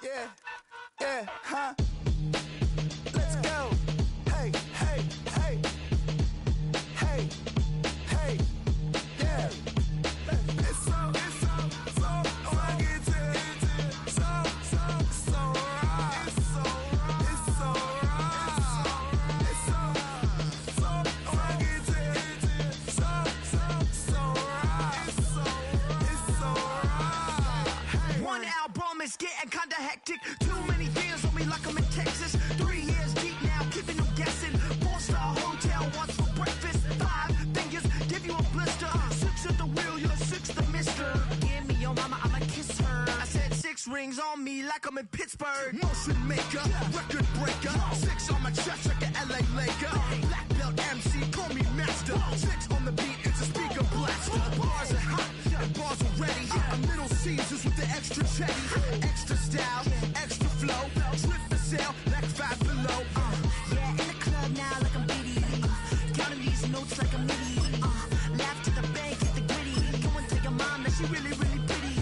Yeah, yeah, huh? Let's go. Hey, hey, hey. Hey, hey, yeah. It's so rugged. So raw. It's so raw. It's so raw. It's so rugged. So raw. It's so raw. One album is getting kinda hectic. Too many fans on me like I'm in Texas. 3 years deep now, keeping them guessing. 4-star hotel, what's for breakfast? 5 fingers, give you a blister. 6 at the wheel, you're 6 the mister. Give me your mama, I'ma kiss her. I said 6 rings on me like I'm in Pittsburgh. Motion maker, record breaker. 6 on my chest like an LA Laker. Black belt MC, call me master. 6 on the beat, it's a speaker blaster. Bars are hot, and bars are ready. I'm Little Caesars with the extra chetty. Extra style, extra flow. Slip the sail, like 5 below. Yeah, in the club now like I'm Diddy. Counting these notes like a MIDI. Laugh to the bank, hit the gritty. Go and tell your mom that she really, really pretty.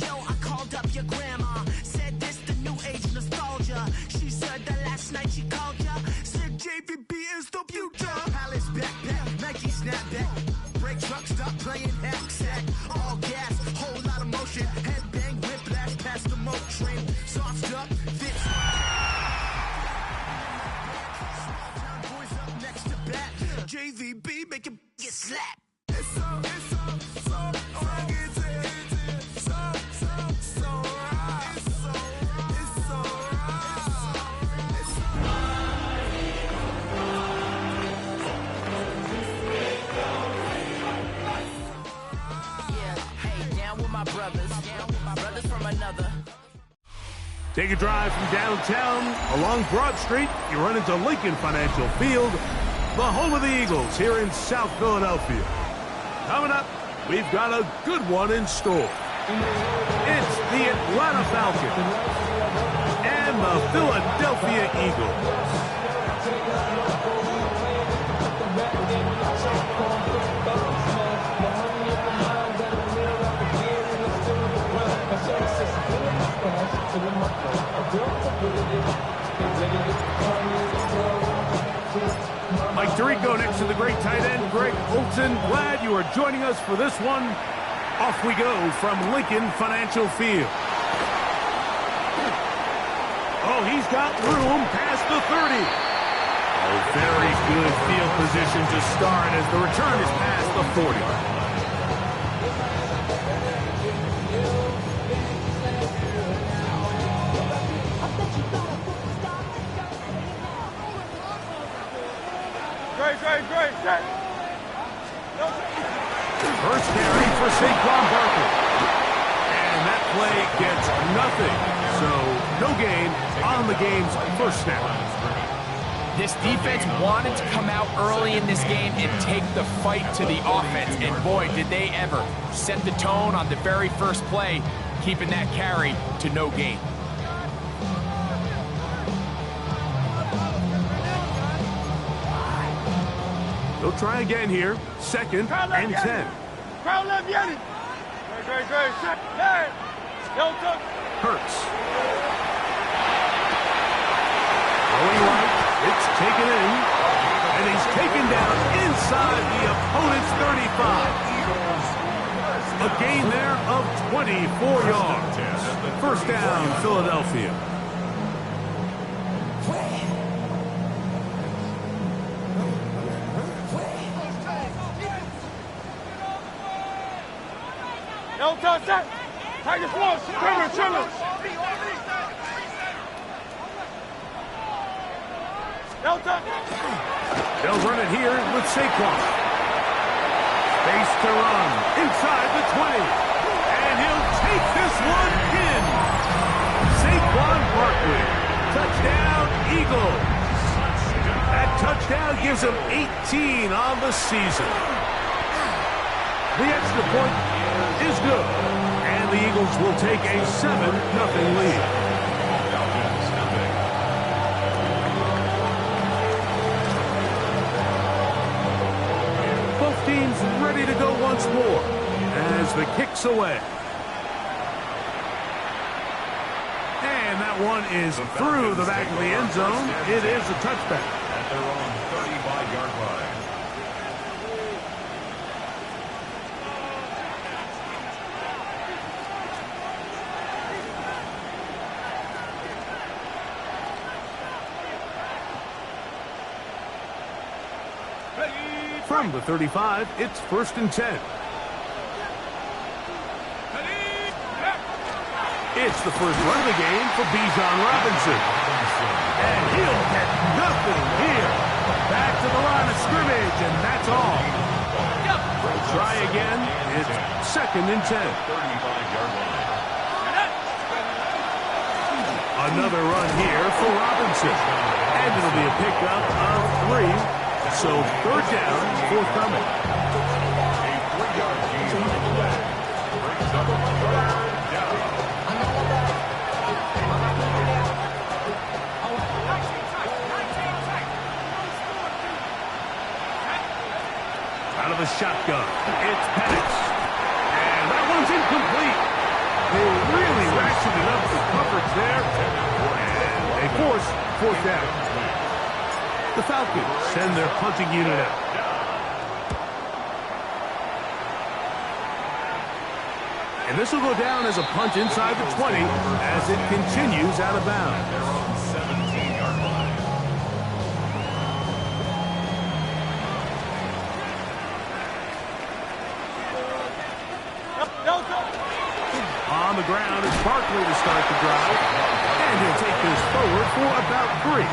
Yo, I called up your grandma. Said this the new age nostalgia. She said that last night she called ya. Said JVB is the future. Palace backpack, Nike snapback. Break truck, stop playing hack sack. All gas, whole lot of motion. Headbang, whiplash, past the moat train. Sauced up, fits. Boys up next to bat. JVB make it get slapped. It's so rugged. So raw. It's so raw. It's brothers from another. Take a drive from downtown along Broad Street. You run into Lincoln Financial Field, the home of the Eagles here in South Philadelphia. Coming up, we've got a good one in store. It's the Atlanta Falcons and the Philadelphia Eagles. Mike Tirico next to the great tight end, Greg Olsen. Glad you are joining us for this one. Off we go from Lincoln Financial Field. Oh, he's got room past the 30. Oh, very good field position to start as the return is past the 40. Great. First carry for Saquon Barkley. And that play gets nothing. So, no gain on the game's first snap. This defense wanted to come out early in this game and take the fight to the offense. And boy, did they ever set the tone on the very first play, keeping that carry to no gain. They'll try again here. Second and 10. Crowd left Yeti. Great. Hurts. Going right. It's taken in. And he's taken down inside the opponent's 35. A gain there of 24 yards. First down, Philadelphia. No touch that. Take it forward. Triller. No touch. They'll run it here with Saquon. Space to run inside the 20. And he'll take this one in. Saquon Barkley. Touchdown, Eagles. That touchdown gives him 18 on the season. The extra point is good, and the Eagles will take a 7-0 lead. Both teams ready to go once more as the kick's away. one is through the back of the end zone. It is a touchback. At their own 35-yard line. From the 35, it's 1st and 10. It's the first run of the game for Bijan Robinson. And he'll get nothing here. Back to the line of scrimmage, and that's all. Try again. It's 2nd and 10. 35-yard line. Another run here for Robinson. And it'll be a pickup of 3. So 3rd down, forthcoming. A 3-yard gain on the leg. Brings up 3rd down. Out of the shotgun, it's Penix. And that one's incomplete. They really ratcheted up the coverage there. And they force 4th down. The Falcons send their punting unit out. And this will go down as a punt inside the 20 as it continues out of bounds. They're on 17-yard line. On the ground, it's Barkley to start the drive. And he'll take this forward for about 3.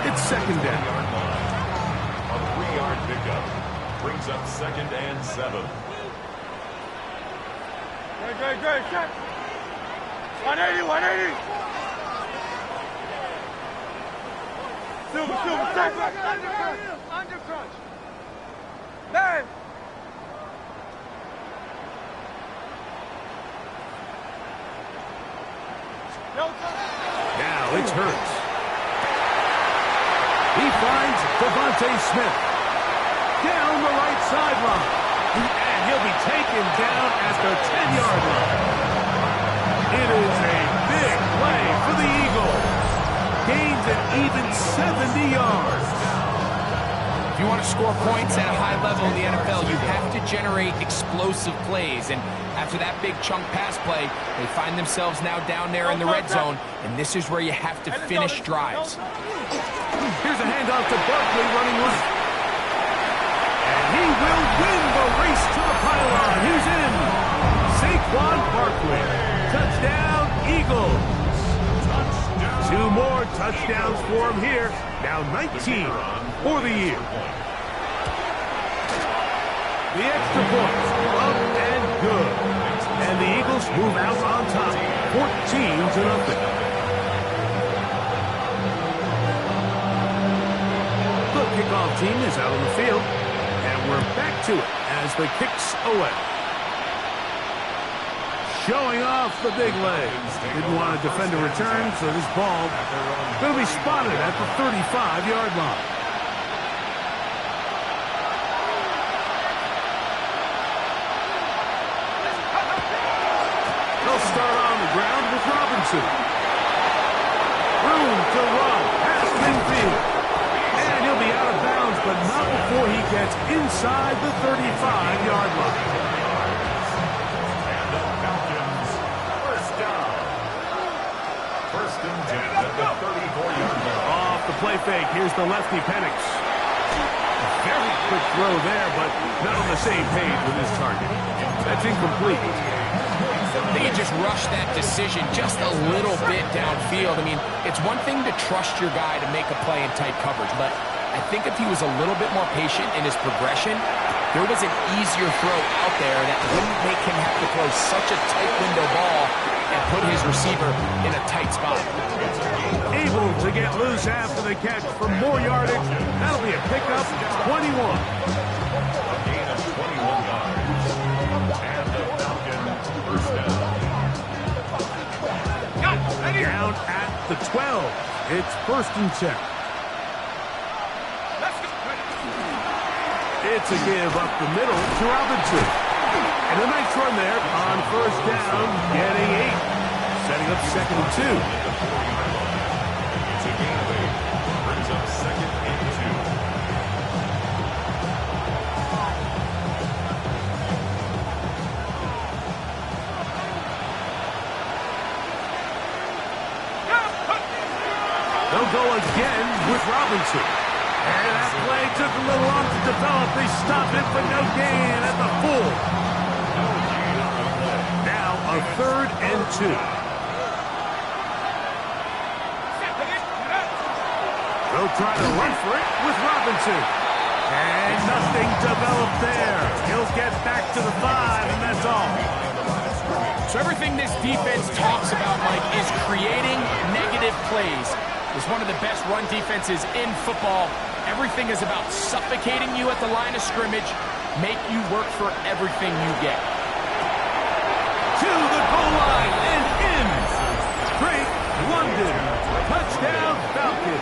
It's 2nd down. A 3-yard pickup. Brings up 2nd and 7. Great. Check. 180. Silver, check. Under crunch. Man. Now it's Hurts. He finds Devontae Smith down the right sideline. And he'll be taken down at the 10-yard line. It is a big play for the Eagles. Gains an even 70 yards. If you want to score points at a high level in the NFL, you have to generate explosive plays. And after that big chunk pass play, they find themselves now down there in the red zone, and this is where you have to finish drives. Here's a handoff to Barkley running left. And he will win the race to the pylon. He's in. Saquon Barkley. Touchdown, Eagles. 2 more touchdowns for him here. Now 19 for the year. The extra point, up and good. And the Eagles move out on top, 14-0. The kickoff team is out on the field, and we're back to it as the kicks away. Showing off the big legs. Didn't want to defend a return, so this ball will be spotted at the 35-yard line. They'll start on the ground with Robinson. Room to run past midfield. And he'll be out of bounds, but not before he gets inside the 35-yard line. Off the play fake, here's the lefty Penix. Very quick throw there, but not on the same page with his target. That's incomplete. I think he just rushed that decision just a little bit downfield. I mean, it's one thing to trust your guy to make a play in tight coverage, but I think if he was a little bit more patient in his progression, there was an easier throw out there that wouldn't make him have to throw such a tight window ball and put his receiver in a tight spot. Able to get loose after the catch for more yardage. That'll be a pickup, 21. A gain of 21 yards. And the Falcons first down. Down at the 12. It's 1st and 10. It's a give up the middle to Robinson. And a nice run there on 1st down, getting 8. Setting up 2nd and 2. They'll go again with Robinson. And that play took a little long to develop. They stopped it, but no gain at the full. Now a 3rd and 2. They'll try to run for it with Robinson. And nothing developed there. He'll get back to the 5, and that's all. So everything this defense talks about, Mike, is creating negative plays. It's one of the best run defenses in football. Everything is about suffocating you at the line of scrimmage, make you work for everything you get. To the goal line and in. Drake London. Touchdown, Falcons.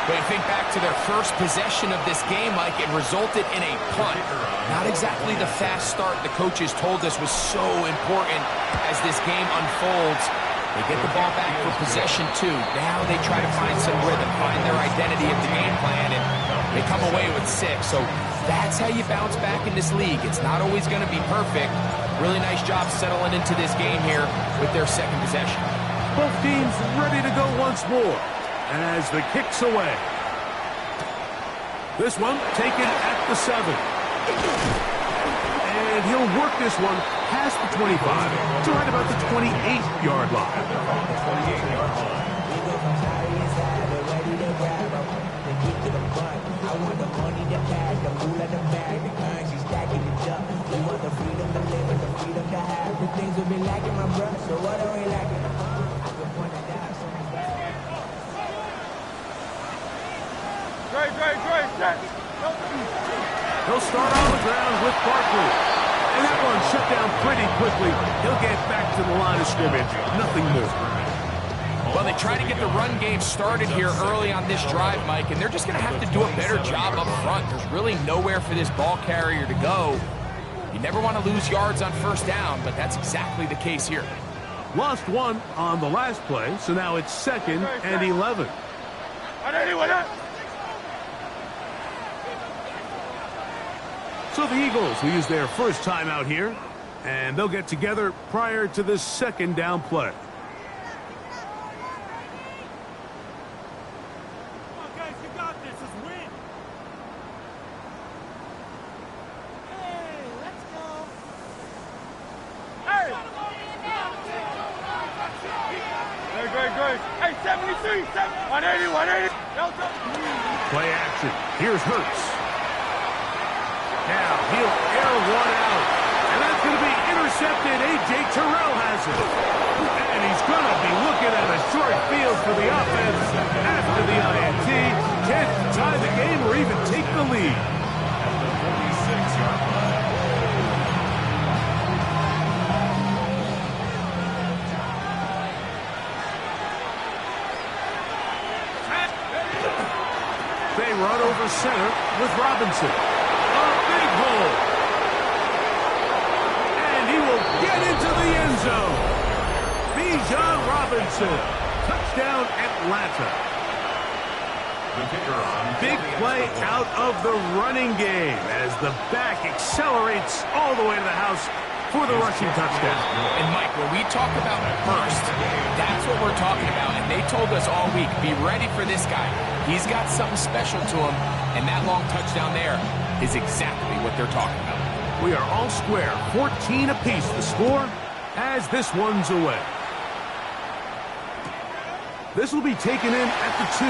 But you think back to their first possession of this game, Mike, it resulted in a punt. Not exactly the fast start the coaches told us was so important as this game unfolds. They get the ball back for possession 2. Now they try to find some rhythm, find their identity of the game plan, and they come away with 6. So that's how you bounce back in this league. It's not always going to be perfect. Really nice job settling into this game here with their second possession. Both teams ready to go once more as the kick's away. This one taken at the 7. And he'll work this one past the 25 to right about the 28-yard line. He'll start on the ground with Barkley. And that one shut down pretty quickly. He'll get back to the line of scrimmage. Nothing more. Well, they try to get the run game started here early on this drive, Mike, and they're just going to have to do a better job up front. There's really nowhere for this ball carrier to go. You never want to lose yards on first down, but that's exactly the case here. Lost 1 on the last play, so now it's 2nd and 11. So the Eagles will use their first time out here, and they'll get together prior to this 2nd down play. Come on, guys, you got this. Let's win. Hey, let's go. Hey! Great. Hey, 73, 180. Play action. Here's Hurts. Now he'll air one out. And that's going to be intercepted. A.J. Terrell has it. And he's going to be looking at a short field for the offense after the INT. Can't tie the game or even take the lead. At the 46-yard line. They run over center with Robinson. A big hole. And he will get into the end zone. Bijan Robinson. Touchdown, Atlanta. Big play out of the running game as the back accelerates all the way to the house for the rushing touchdown. And Mike, when we talk about burst, that's what we're talking about. And they told us all week, be ready for this guy. He's got something special to him, and that long touchdown there is exactly what they're talking about. We are all square, 14 apiece the score as this one's away. This will be taken in at the 2.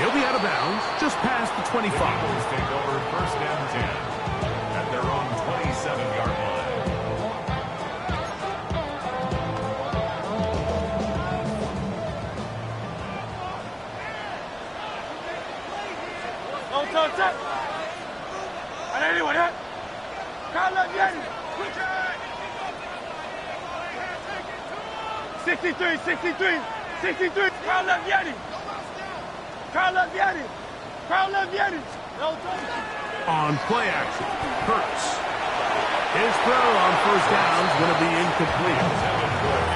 He'll be out of bounds just past the 25. Eagles take over first down 10 at their own 27-yard line. Don't touch. I don't anyone hit. Carla Vieri. 63. Carla Vieri. On play action, Hurts. His throw on first down is going to be incomplete.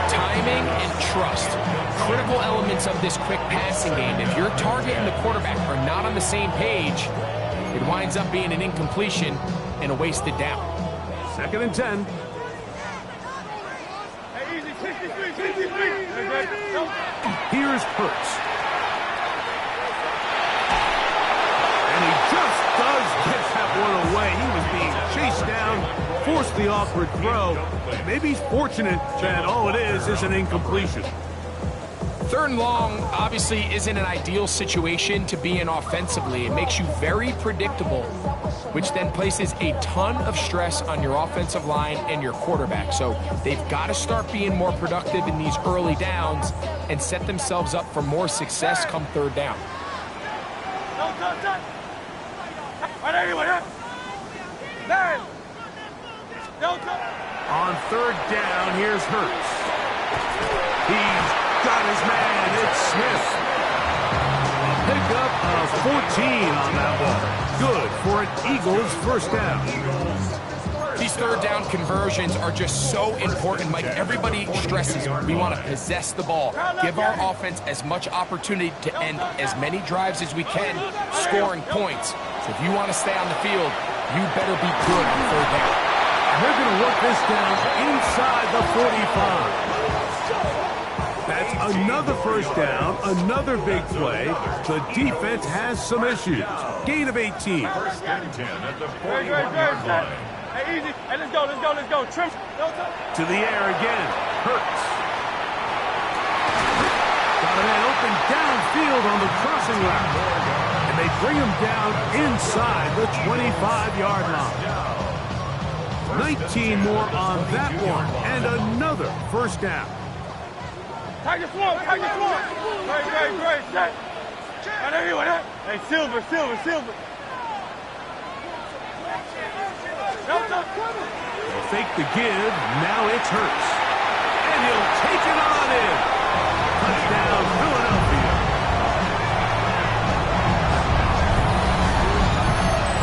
Timing and trust, critical elements of this quick passing game. If your target and the quarterback are not on the same page, it winds up being an incompletion and a wasted down. 2nd and 10. Hey, easy. 63. Here's Hurts. And he just does get that one away. He was being chased down, forced the awkward throw. Maybe he's fortunate that all it is an incompletion. 3rd and long obviously isn't an ideal situation to be in offensively. It makes you very predictable, which then places a ton of stress on your offensive line and your quarterback. So they've got to start being more productive in these early downs and set themselves up for more success come 3rd down. On 3rd down, here's Hurts. He's got his man. It's Smith. A pickup of 14 on that one. Good for an Eagles 1st down. These 3rd down conversions are just so important, Mike. Everybody stresses we want to possess the ball, give our offense as much opportunity to end as many drives as we can, scoring points. So if you want to stay on the field, you better be good on 3rd down. They're going to work this down inside the 45. That's another 1st down, another big play. The defense has some issues. Gain of 18. 1st and 10 at the 41-yard line. Hey, easy. Hey, let's go. Trim. To the air again. Hurts. Got a man open downfield on the crossing route. And they bring him down inside the 25-yard line. 19 more on that one. And another 1st down. Tiger Swamp. Great. Set. I know you want that. Hey, Silver. They'll fake the give. Now it's Hurts. And he'll take it on in. Touchdown, Philadelphia.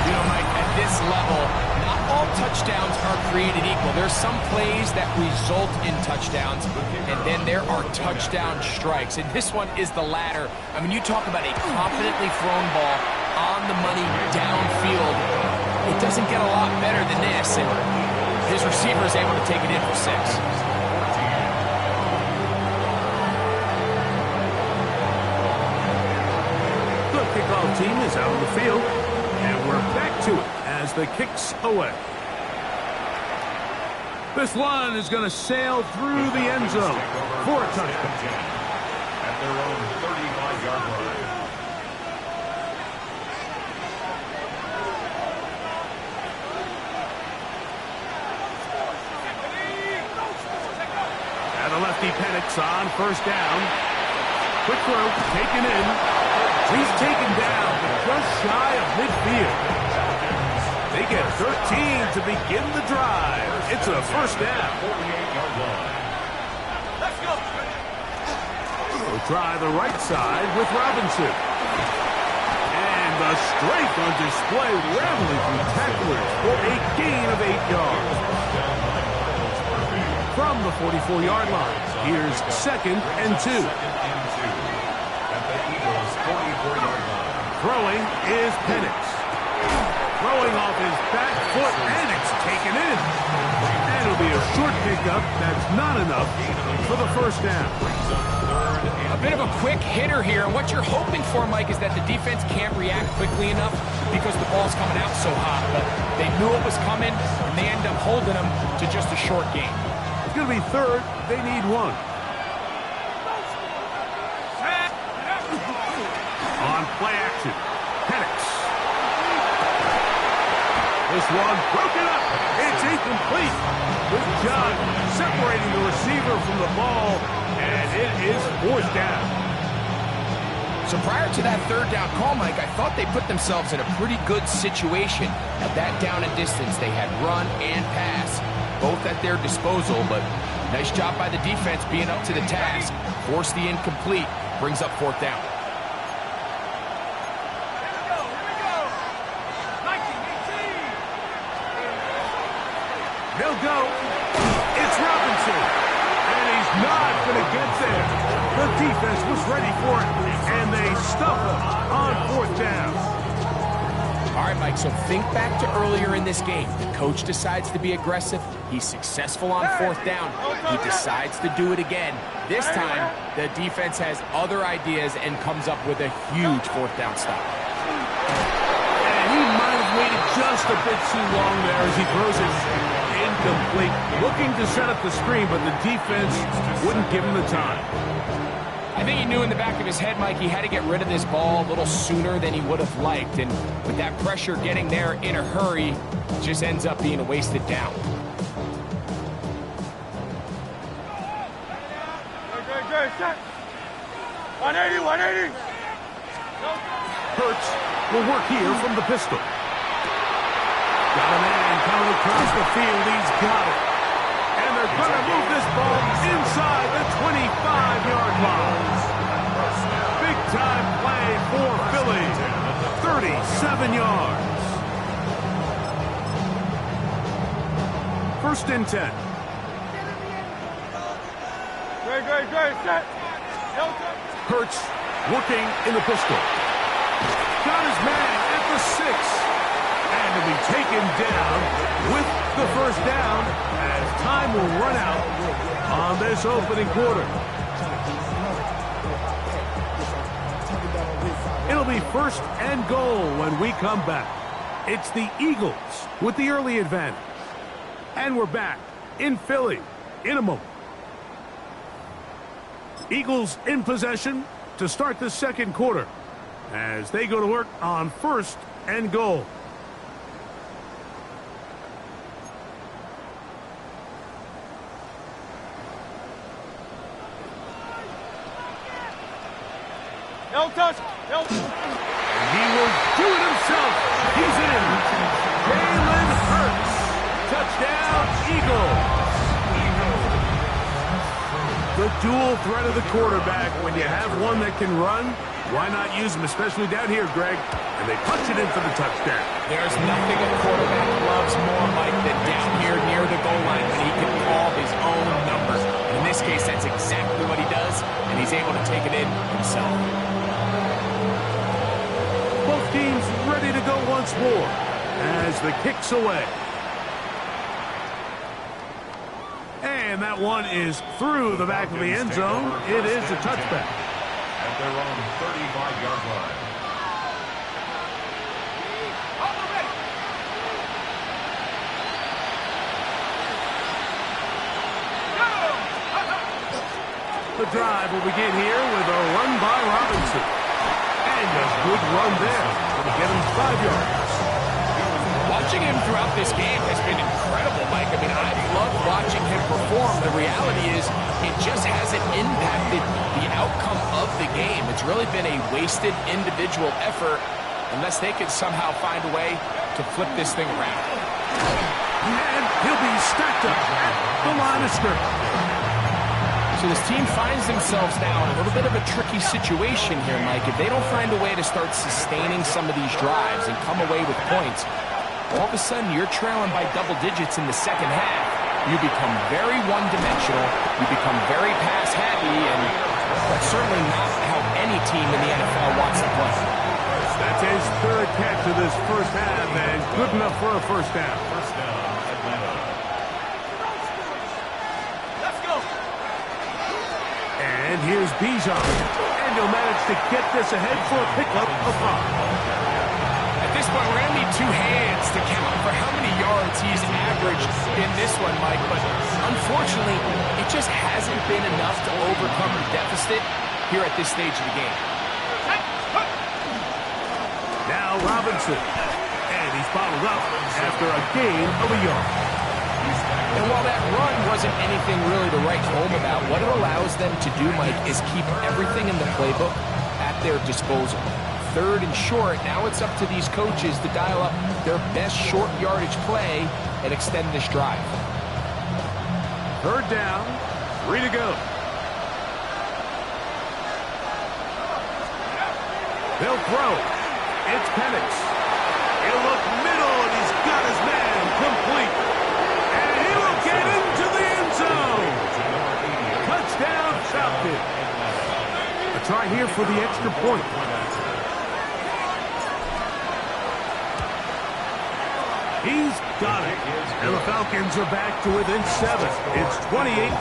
You know, Mike, at this level, not all touchdowns are created equal. There's some plays that result in touchdowns, and then there are touchdown strikes. And this one is the latter. I mean, you talk about a confidently thrown ball on the money downfield. It doesn't get a lot better than this, and his receiver is able to take it in for 6. The kickoff team is out on the field, and we're back to it as the kick's away. This one is going to sail through the end zone for a touchdown. At their own 35-yard line. And the lefty Penix on 1st down. Quick throw, taken in. He's taken down, but just shy of midfield. They get 13 to begin the drive. It's a 1st down. 48-yard line. Let's go. They'll try the right side with Robinson. And the strength on display, rambling through tacklers for a gain of 8 yards. From the 44-yard line, here's 2nd and 2. At the Eagles' 44-yard line. Throwing is Penix. Throwing off his back foot, and it's taken in. And it'll be a short pickup. That's not enough for the 1st down. A bit of a quick hitter here, and what you're hoping for, Mike, is that the defense can't react quickly enough because the ball's coming out so hot. But they knew it was coming, and they end up holding them to just a short game. It's going to be 3rd. They need 1. On play action, Penix. This one broken up. It's incomplete. Good job separating the receiver from the ball, and it is 4th down. So prior to that 3rd down call, Mike, I thought they put themselves in a pretty good situation. At that down and distance, they had run and pass, both at their disposal, but nice job by the defense being up to the task. Force the incomplete, brings up 4th down. They'll go. It's Robinson. And he's not going to get there. The defense was ready for it, and they stuff him on 4th down. All right, Mike, so think back to earlier in this game. The coach decides to be aggressive. He's successful on fourth down. He decides to do it again. This time, the defense has other ideas and comes up with a huge fourth down stop. And he might have waited just a bit too long there as he throws it incomplete. Looking to set up the screen, but the defense wouldn't give him the time. I think he knew in the back of his head, Mike, he had to get rid of this ball a little sooner than he would have liked. And with that pressure getting there in a hurry, it just ends up being a wasted down. Great, set. 180, 180. Hurts will work here from the pistol. Got a man coming across the field. He's got it. And they're going to move this ball inside the 25-yard line. Big-time play for Philly. 37 yards. First and 10. Great, set. Hurts working in the pistol. Got his man at the 6. And to be taken down with the first down as time will run out on this opening quarter. It'll be first and goal when we come back. It's the Eagles with the early advantage. And we're back in Philly in a moment. Eagles in possession to start the second quarter as they go to work on first and goal. No touch. And he will do it himself. He's in. Jalen Hurts. Touchdown, Eagles. The dual threat of the quarterback. When you have one that can run, why not use him, especially down here, Greg? And they punch it in for the touchdown. There's nothing a quarterback loves more, Mike, than down here near the goal line when he can call his own numbers. And in this case, that's exactly what he does, and he's able to take it in himself. Both teams ready to go once more as the kick's away. And that one is through the back of the end zone. It is a touchback. At their own 35-yard line. The drive will begin here with a run by Robinson. And a good run there. Going to get him 5 yards. Watching him throughout this game has been incredible, Mike. I mean, I've loved watching him perform. The reality is it just hasn't impacted the outcome of the game. It's really been a wasted individual effort unless they can somehow find a way to flip this thing around. And he'll be stacked up at the line of scrimmage. So this team finds themselves now in a little bit of a tricky situation here, Mike. If they don't find a way to start sustaining some of these drives and come away with points, all of a sudden you're trailing by double digits in the second half. You become very one-dimensional. You become very pass-happy, and that's certainly not how any team in the NFL wants to play. That's his third catch of this first half, and good enough for a first down. First down, Atlanta. Let's go. And here's Bijan. And he'll manage to get this ahead for a pickup of 5. At this point, we're going to need two hands to count for how many yards he's averaged in this one, Mike. But unfortunately, it just hasn't been enough to overcome the deficit here at this stage of the game. Now Robinson. And he's bottled up after a gain of a yard. And while that run wasn't anything really to write home about, what it allows them to do, Mike, is keep everything in the playbook at their disposal. Third and short, now it's up to these coaches to dial up their best short yardage play and extend this drive. Third down, 3 to go. They'll throw. It's Penix. He'll look middle, and he's got his man complete. And he will get into the end zone. Touchdown, Falcons. A try here for the extra point. He's got it. And the Falcons are back to within 7. It's 28-21.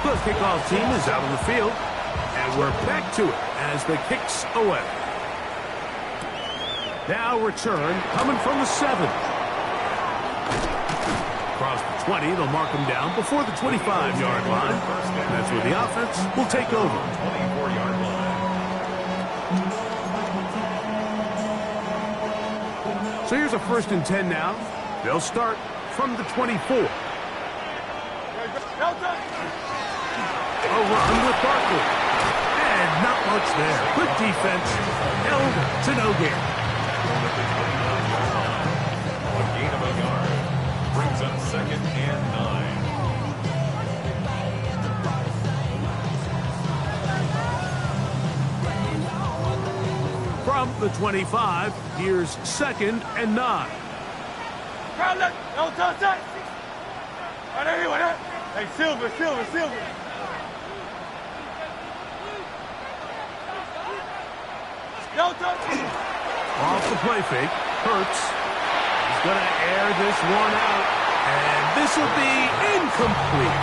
The kickoff team is out on the field. And we're back to it as the kick's away. Now return coming from the 7. Across the 20, they'll mark him down before the 25-yard line. And that's where the offense will take over. 24-yard line. So here's a 1st and 10 now. They'll start from the 24. A run with Barkley. And not much there. Good defense. Held to no gain. A gain of a yard. Brings up 2nd and 9. From the 25, here's 2nd and 9. Hey, Silver. Off the play fake, Hurts. He's going to air this one out, and this will be incomplete.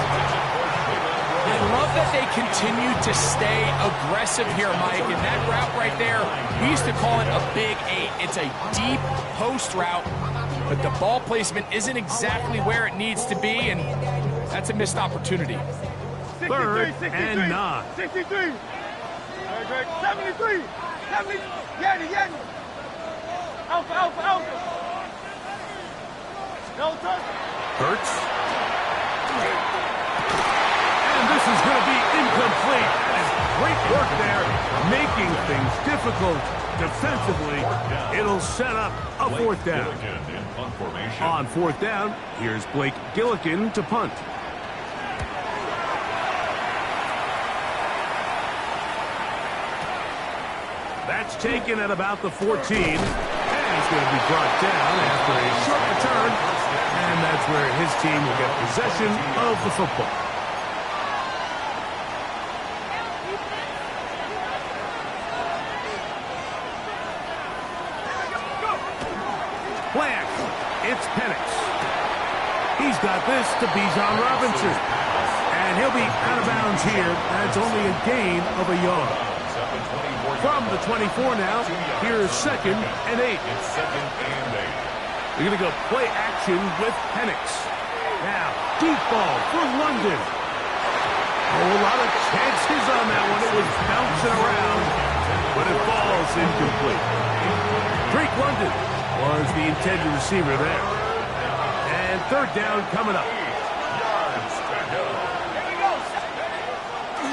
I love that they continue to stay aggressive here, Mike, and that route right there, we used to call it a big 8. It's a deep post route, but the ball placement isn't exactly where it needs to be, and that's a missed opportunity. 3rd and 9. 63. 73. 70. Yanni. Alpha. No touch. Hurts. And this is going to be incomplete. And great work there, making things difficult defensively. It'll set up a 4th down. On 4th down, here's Blake Gillikin to punt. That's taken at about the 14. And he's going to be brought down after a short return. And that's where his team will get possession of the football. Plant. It's Penix. He's got this to Bijan Robinson. And he'll be out of bounds here. That's only a gain of a yard. From the 24 now, here's 2nd and 8. It's 2nd and 8. They're going to go play action with Penix. Now, deep ball for London. Oh, a lot of chances on that one. It was bouncing around, but it falls incomplete. Drake London was the intended receiver there. And 3rd down coming up.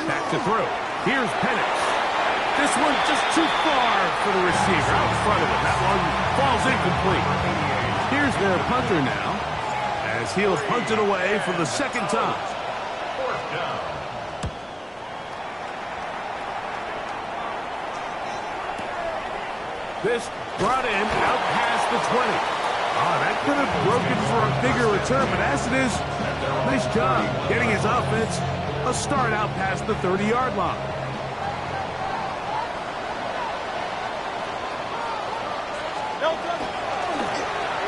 Back to throw. Here's Penix. This one just too far for the receiver out in front of him. That one falls incomplete. Here's their punter now, as he'll punt it away for the 2nd time. 4th down. This brought in out past the 20. Oh, that could have broken for a bigger return, but as it is, nice job getting his offense a start out past the 30-yard line.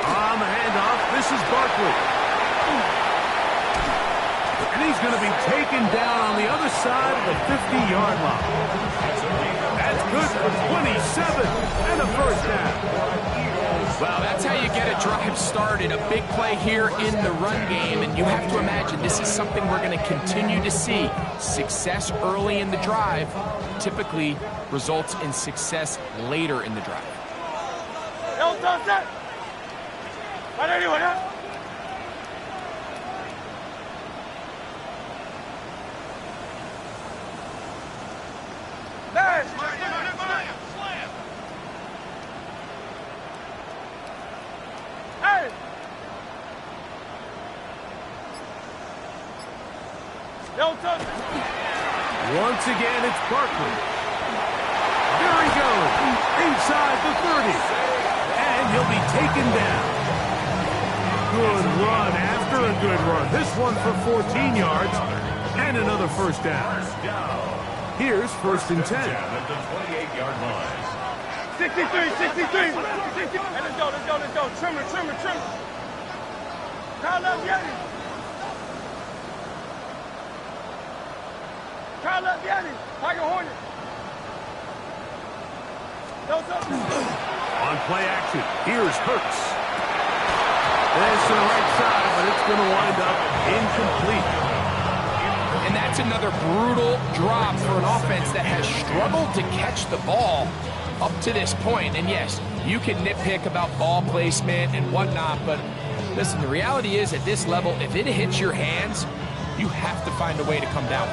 On the handoff, this is Barkley. And he's going to be taken down on the other side of the 50-yard line. That's good for 27 and a 1st down. Well, that's how you get a drive started. A big play here in the run game, and you have to imagine this is something we're going to continue to see. Success early in the drive typically results in success later in the drive. Once again, it's Barkley. There he goes, inside the 30. And he'll be taken down. Good run after a good run. This one for 14 yards. And another first down. Here's 1st and 10. At the 28-yard line. 63, 63, 60. Hey, let's go. Trimmer. Kyle up, Yeti. Tiger Hornet. On play action, here's Hurts. This to the right side, but it's going to wind up incomplete. And that's another brutal drop for an offense that has struggled to catch the ball up to this point. And yes, you can nitpick about ball placement and whatnot, but listen, the reality is at this level, if it hits your hands, you have to find a way to come down.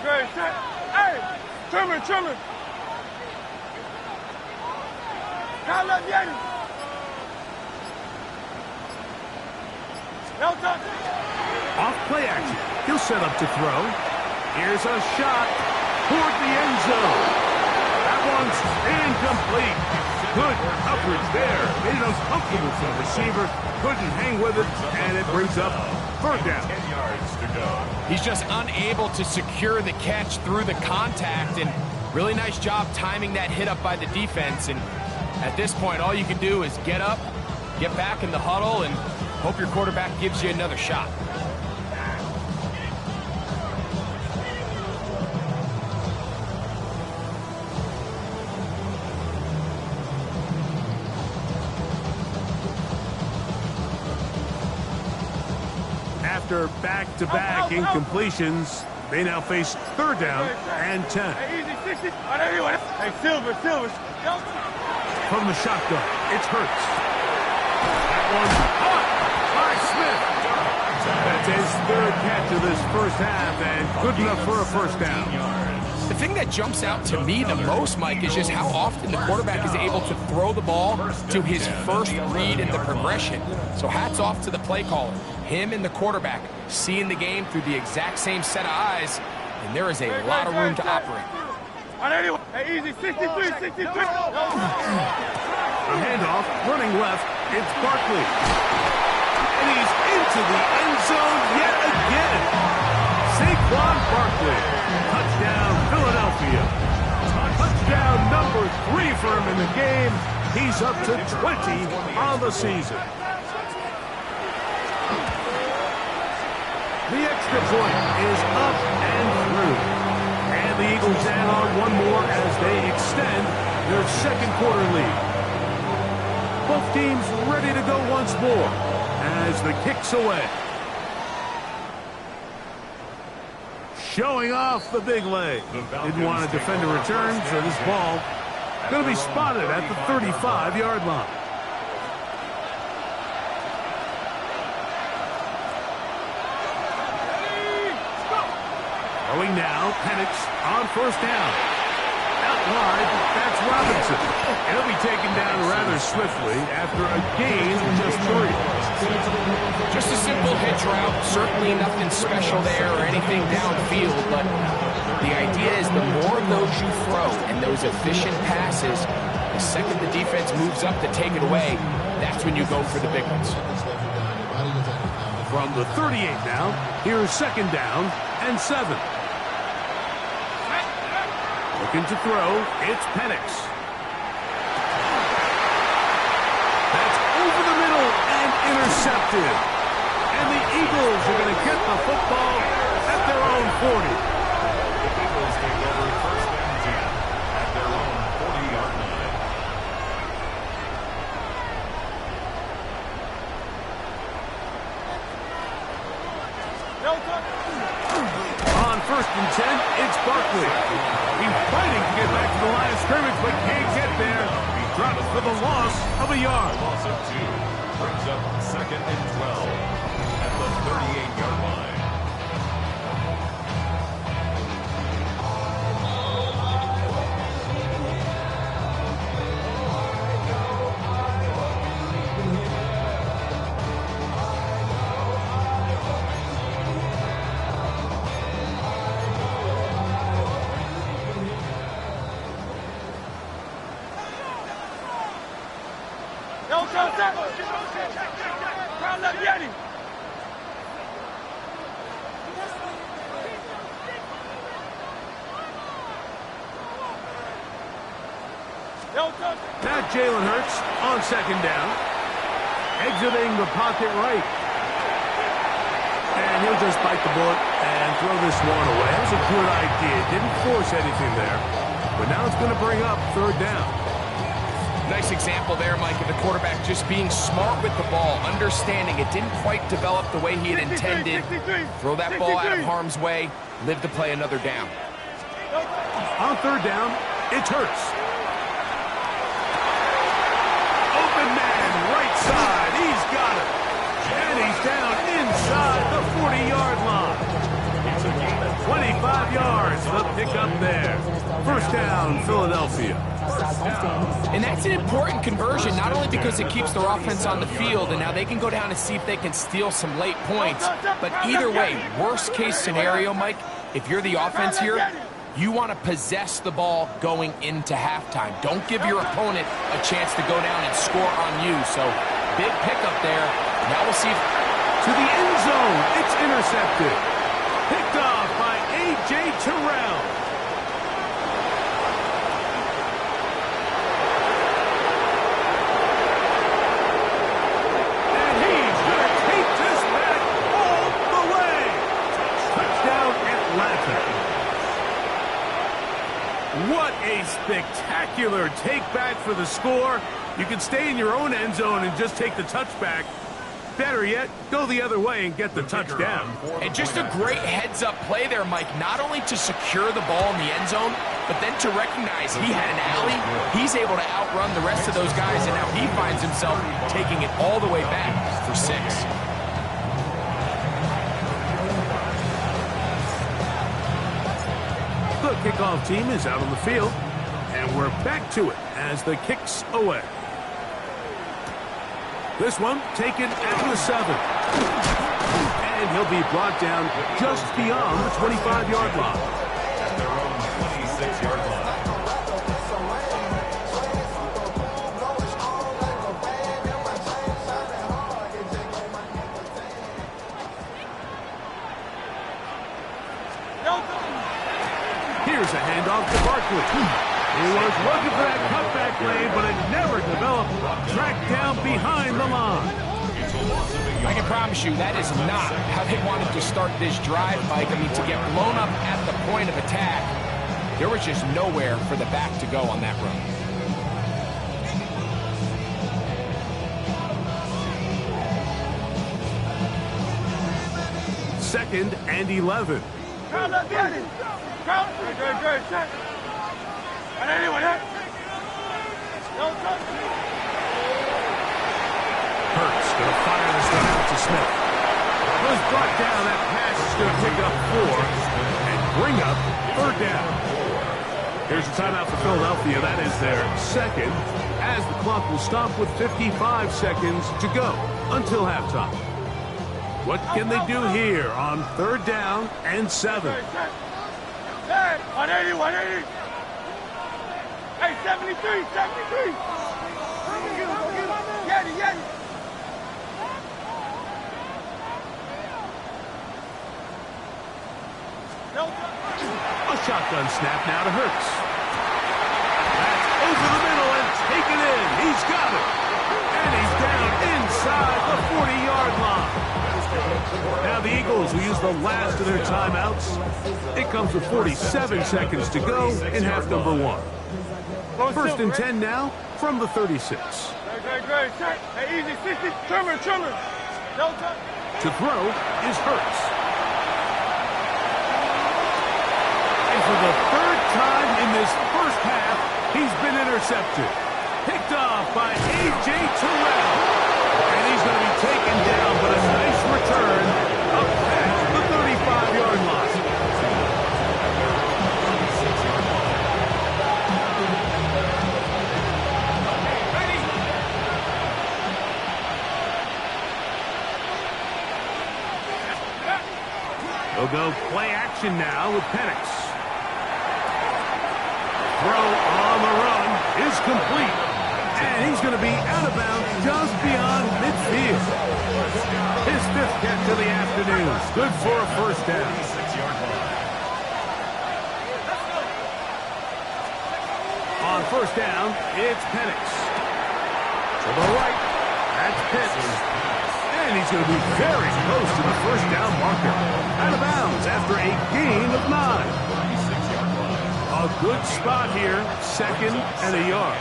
Great. Hey, trimmer. Kyle up, Yeti. No touch. Off play action, he'll set up to throw. Here's a shot toward the end zone. That one's incomplete. Good coverage there. Made it uncomfortable for the receiver. Couldn't hang with it, and it brings up 3rd down. 10 yards to go. He's just unable to secure the catch through the contact, and really nice job timing that hit up by the defense. And at this point, all you can do is get up, get back in the huddle, and hope your quarterback gives you another shot. After back-to-back incompletions, they now face 3rd down and 10. Hey, easy, 60. Hey, Silver. From the shotgun, it's Hurts. That one's caught by Smith. That's his 3rd catch of this first half, and good enough for a first down. The thing that jumps out to me the most, Mike, is just how often the quarterback is able to throw the ball to his first read in the progression. So hats off to the play caller. Him and the quarterback seeing the game through the exact same set of eyes, and there is a lot of room to operate. Hey, easy, 63. A handoff, running left, it's Barkley. And he's into the end zone yet again. Saquon Barkley. Touchdown, Philadelphia. Touchdown number 3 for him in the game. He's up to 20 on the season. The extra point is up and through. And the Eagles add on one more as they extend their 2nd quarter lead. Both teams ready to go once more as the kick's away. Showing off the big leg. Didn't want to defend a return, so this ball going to be spotted at the 35-yard line. Going now, Penix on 1st down. Out wide, that's Robinson. He'll be taken down rather swiftly after a gain of just 3. Just a simple hitch route, certainly nothing special there or anything downfield, but the idea is the more of those you throw and those efficient passes, the second the defense moves up to take it away, that's when you go for the big ones. From the 38 now, here's 2nd down and 7. Looking to throw, it's Penix. That's over the middle and intercepted. And the Eagles are going to get the football at their own 40. The Eagles take over 1st and 10 at their own 40-yard line. On 1st and 10, it's Barkley. He's fighting to get back to the line of scrimmage, but can't get there. He drops for the loss of a yard. Loss of 2 brings up 2nd and 12 at the 38-yard line. Yo, Crown left Yeti. Now Jalen Hurts on second down. Exiting the pocket right. And he'll just bite the bullet and throw this one away. That was a good idea. Didn't force anything there. But now it's going to bring up third down. Nice example there, Mike, of the quarterback just being smart with the ball, understanding it didn't quite develop the way he had intended. Throw that ball out of harm's way, live to play another down. On third down, it's Hurts. Open man, right side. He's got it. And he's down inside the 40-yard line. 25 yards, the pickup there. First down, Philadelphia. And that's an important conversion, not only because it keeps their offense on the field, and now they can go down and see if they can steal some late points. But either way, worst case scenario, Mike, if you're the offense here, you want to possess the ball going into halftime. Don't give your opponent a chance to go down and score on you. So big pickup there. Now we'll see if... To the end zone, it's intercepted. Picked off by A.J. Terrell. And he's going to take this back all the way. Touchdown, Atlanta. What a spectacular take back for the score. You can stay in your own end zone and just take the touchback. Better yet, go the other way and get the touchdown. And just a great heads-up play there, Mike, not only to secure the ball in the end zone, but then to recognize he had an alley. He's able to outrun the rest of those guys, and now he finds himself taking it all the way back for 6. The kickoff team is out on the field, and we're back to it as the kick's away. This one taken at the 7. And he'll be brought down just beyond the 25-yard line. At their own 26-yard line. Here's a handoff to Barkley. He was looking for that cutback lane, but it never developed. Tracked down behind the line. I can promise you that is not how they wanted to start this drive, Mike. I mean, to get blown up at the point of attack, there was just nowhere for the back to go on that run. Second and 11. Great. And anyone hit? Hurts going to fire this one out to Smith. Was brought down. That pass is going to pick up 4 and bring up third down. Here's a timeout for Philadelphia. That is their second, as the clock will stop with 55 seconds to go until halftime. What can they do here on third down and 7? Hey, 180. Hey, 73. Yeti. A shotgun snap now to Hurts. That's over the middle and taken in. He's got it. And he's down inside the 40-yard line. Now the Eagles will use the last of their timeouts. It comes with 47 seconds to go in half number 1. First and 10 now from the 36. Great. Hey, easy, 60. Trimmer. To throw is Hurts. And for the third time in this first half, he's been intercepted. Picked off by A.J. Terrell. And he's going to be taken down, but a nice return up past the 35-yard line. They'll go play action now with Penix. Throw on the run is complete. And he's going to be out of bounds just beyond midfield. His 5th catch of the afternoon. Good for a first down. 6-yard line. On first down, it's Penix. To the right, that's Pitts. And he's going to be very close to the first down marker. Out of bounds after a gain of 9. 36-yard line. A good spot here, 2nd and a yard.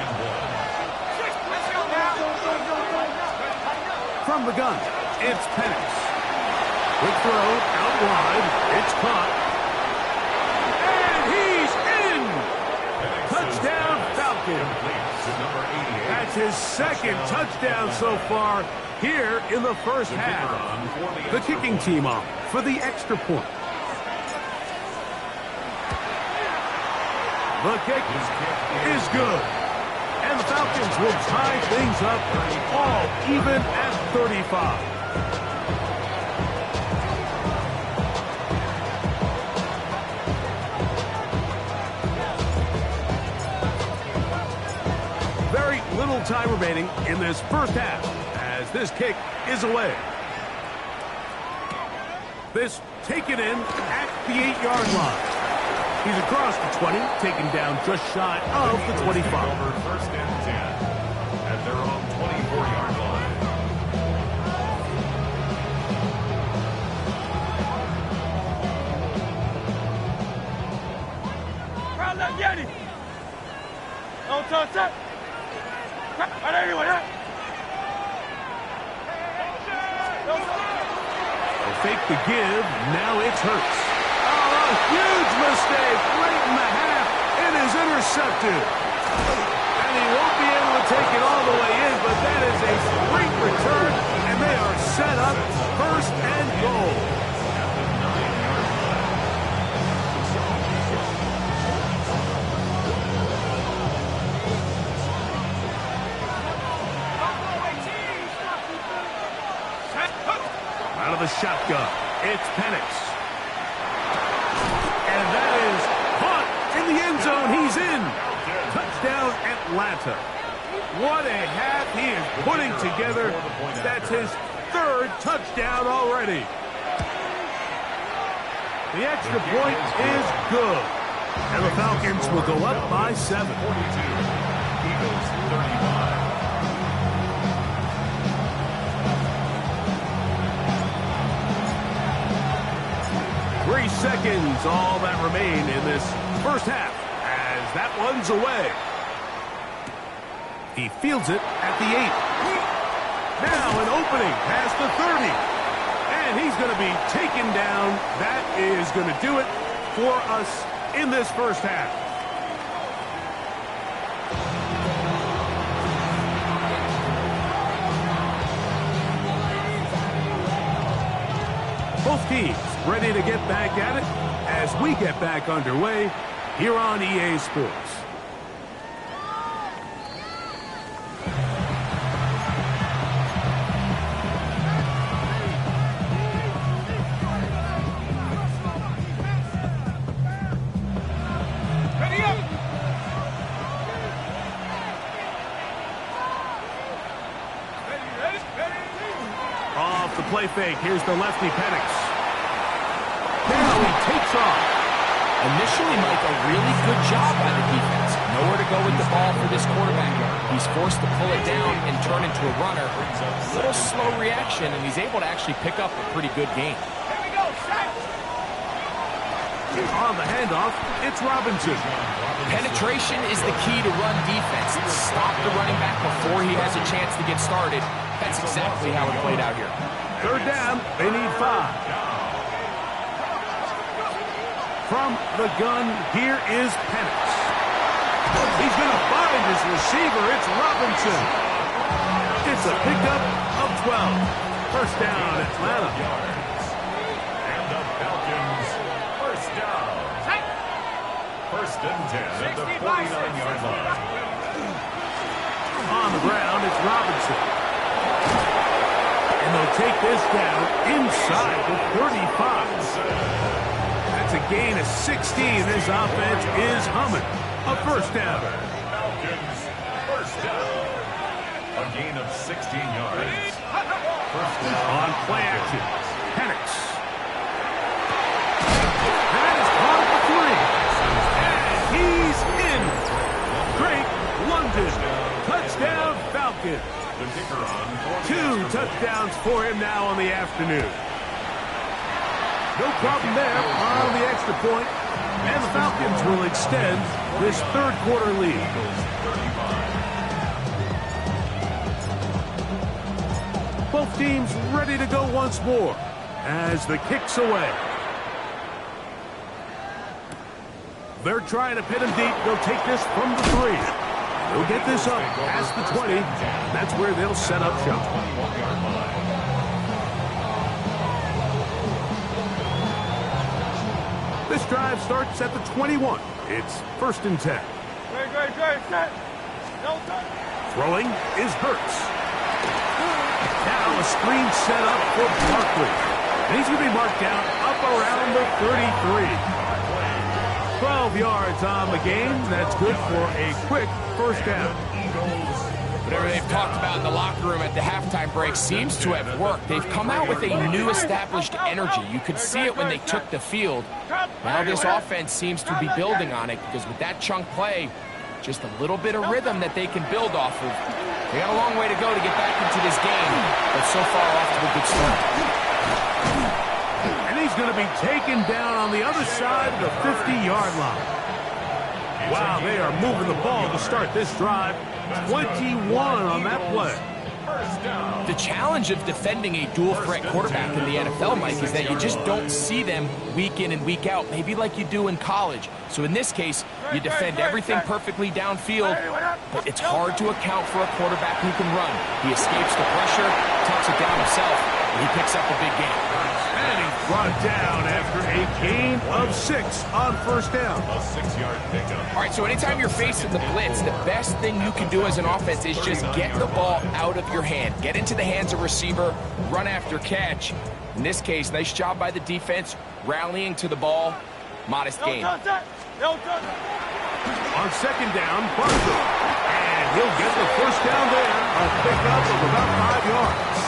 From the gun, it's Penix. Quick throw, out wide, it's caught. And he's in! Touchdown, Falcons. That's his 2nd touchdown so far here in the first half. The kicking team off for the extra point. The kick is good. And the Falcons will tie things up all even at 35. Very little time remaining in this first half as this kick is away. This taken in at the 8-yard line. He's across the 20, taken down just shy of the 25. Over 1st and 10 at their own 24-yard line. Crowd left Yeti. Don't touch that. Right there, anyone, huh? They fake the give, now it's Hurts. Oh, a huge mistake late in the half. It is intercepted. And he won't be able to take it all the way in, but that is a great return, and they are set up 1st and goal. Out of the shotgun, it's Penix. And that is caught in the end zone. He's in. Touchdown, Atlanta. What a half he is putting together. That's his 3rd touchdown already. The extra point is good. And the Falcons will go up by 7. 42. Eagles 35. 3 seconds, all that remain in this first half as that one's away. He fields it at the 8. Now an opening past the 30. And he's going to be taken down. That is going to do it for us in this first half. Both teams ready to get back at it as we get back underway here on EA Sports. Ready up. Off the play fake, here's the lefty Penix. Now he takes off. Initially, Mike, a really good job by the defense. Nowhere to go with the ball for this quarterback. He's forced to pull it down and turn into a runner. A little slow reaction, and he's able to actually pick up a pretty good game. Here we go, set. On the handoff, it's Robinson. Penetration is the key to run defense. Stop the running back before he has a chance to get started. That's exactly how it played out here. 3rd down, they need 5. From the gun, here is Penix. He's going to find his receiver. It's Robinson. It's a pickup of 12. First down, Atlanta. And the Falcons, first down. 1st and 10 at the 49-yard line. On the ground, it's Robinson. And they'll take this down inside the 35. That's a gain of 16. This offense is humming. A first down. Falcons, first down. A gain of 16 yards. First down. On play action. Penix. That is caught for 3. And he's in. Drake London. Touchdown Falcons. 2 touchdowns for him now on the afternoon. No problem there on the extra point. And the Falcons will extend this third quarter lead. Both teams ready to go once more as the kick's away. They're trying to pin him deep. They'll take this from the 3. They'll get this up past the 20. That's where they'll set up shop. This drive starts at the 21. It's 1st and 10. Throwing is Hurts. Now a screen set up for Barkley. And he's going to be marked down up around the 33. 12 yards on the game. That's good for a quick first down. Whatever they've talked about in the locker room at the halftime break seems to have worked. They've come out with a new established energy. You could see it when they took the field. Now this offense seems to be building on it because with that chunk play, just a little bit of rhythm that they can build off of. They got a long way to go to get back into this game, but so far off to a good start. And he's going to be taken down on the other side of the 50-yard line. Wow, they are moving the ball to start this drive. 21 on that play. The challenge of defending a dual-threat quarterback in the NFL, Mike, is that you just don't see them week in and week out, maybe like you do in college. So in this case, you defend everything perfectly downfield, but it's hard to account for a quarterback who can run. He escapes the pressure, tucks it down himself, and he picks up a big game. And he's brought down after a gain of 6 on first down. A 6-yard pickup. All right, so anytime you're facing the blitz, the best thing you can do as an offense is just get the ball out of your hand. Get into the hands of receiver, run after catch. In this case, nice job by the defense, rallying to the ball. Modest gain. On second down, Barkley. And he'll get the first down there. A pickup of about 5 yards.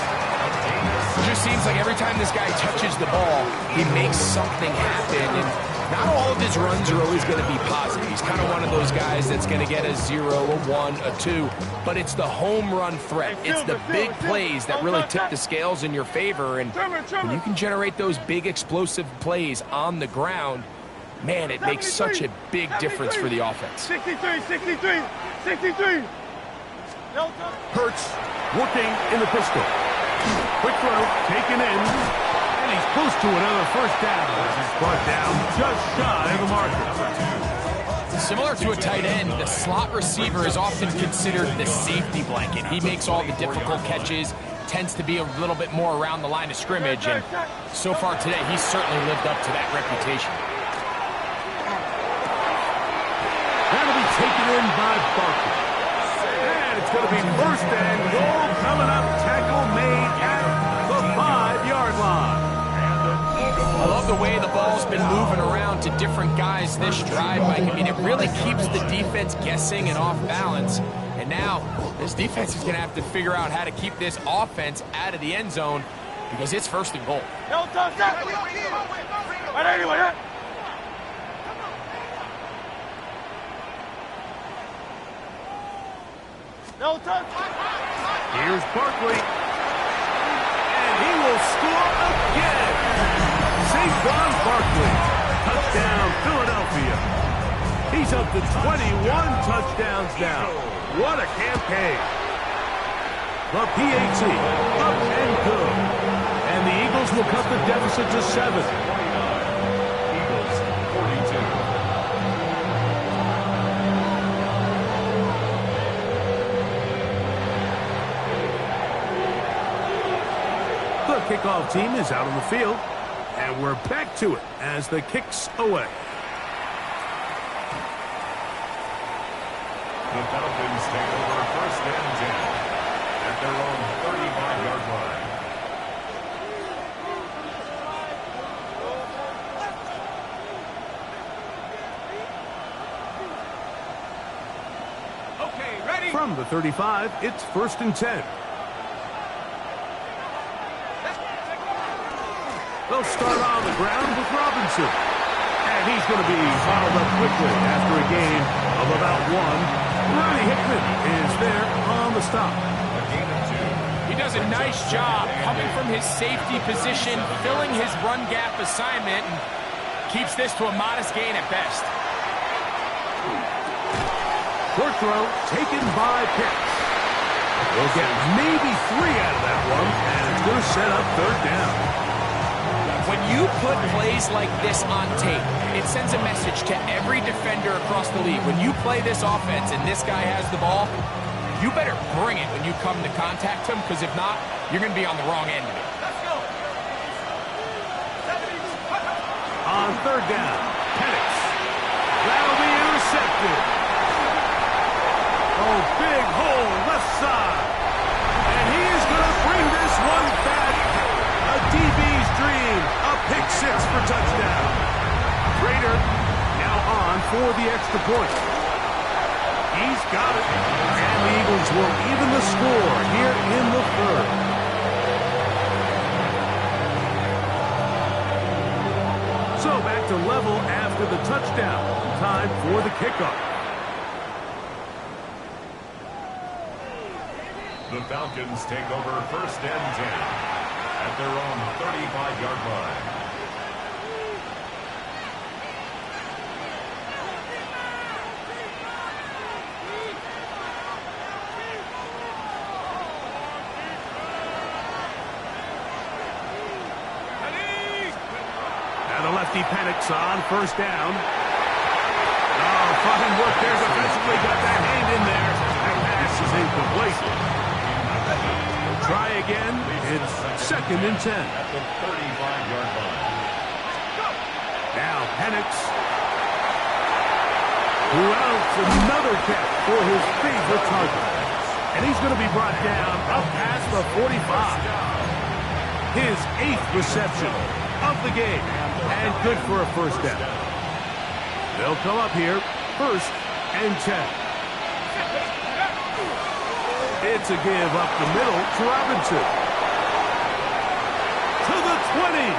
It just seems like every time this guy touches the ball, he makes something happen. And not all of his runs are always going to be positive. He's kind of one of those guys that's going to get a 0, a 1, a 2. But it's the home run threat. It's the big plays that really tip the scales in your favor. And when you can generate those big explosive plays on the ground, man, it makes such a big difference for the offense. 63. Hurts working in the pistol. Quick throw, taken in, and he's close to another first down. He's brought down just shy of the marker. Similar to a tight end, the slot receiver is often considered the safety blanket. He makes all the difficult catches, tends to be a little bit more around the line of scrimmage, and so far today, he's certainly lived up to that reputation. That'll be taken in by Barkley. And it's going to be first and goal coming up. Tackle made at the 5-yard line. I love the way the ball's been moving around to different guys this drive, Mike. I mean, it really keeps the defense guessing and off balance. And now, this defense is going to have to figure out how to keep this offense out of the end zone because it's first and goal. Here's Barkley. And he will score again. Saquon Barkley. Touchdown, Philadelphia. He's up to 21 touchdowns now. What a campaign. The PAT up and good. And the Eagles will cut the deficit to 7. Eagles 42. The kickoff team is out on the field, and we're back to it as the kick's away. The Falcons take over first and 10 at their own 35-yard line. From the 35, it's 1st and 10. They'll start on the ground with Robinson. And he's going to be bottled up quickly after a game of about 1. Ronnie Hickman is there on the stop. He does a nice job coming from his safety position, filling his run gap assignment, and keeps this to a modest gain at best. Short throw taken by Pitts. We'll get maybe 3 out of that one, and it's going to set up 3rd down. When you put plays like this on tape, it sends a message to every defender across the league. When you play this offense and this guy has the ball, you better bring it when you come to contact him, because if not, you're going to be on the wrong end of it. On 3rd down, Penix. That'll be intercepted. Oh, big hole left side. And he is going to bring this one back. A DB's dream. A pick 6 for touchdown. Rader now on for the extra point. He's got it. And the Eagles will even the score here in the 3rd. So back to level after the touchdown. Time for the kickoff. The Falcons take over 1st and 10 at their own 35-yard line. And the lefty Penix on 1st down. Oh, fine work there defensively. Got that hand in there. That pass is incomplete. Try again. It's 2nd and 10. At the 35-yard line. Now Penix. Who else? Another catch for his favorite target. And he's going to be brought down up past the 45. His 8th reception of the game. And good for a 1st down. They'll come up here 1st and 10. It's a give up the middle to Robinson. To the 20.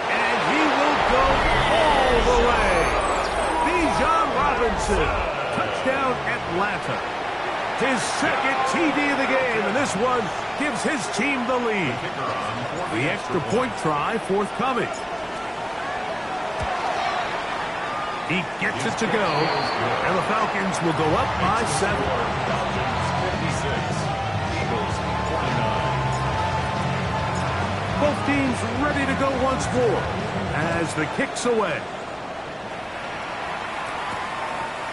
And he will go all the way. Bijan Robinson. Touchdown Atlanta. His 2nd TD of the game, and this one gives his team the lead. The extra point try forthcoming. He gets it to go, and the Falcons will go up by 7. Both teams ready to go once more as the kick's away.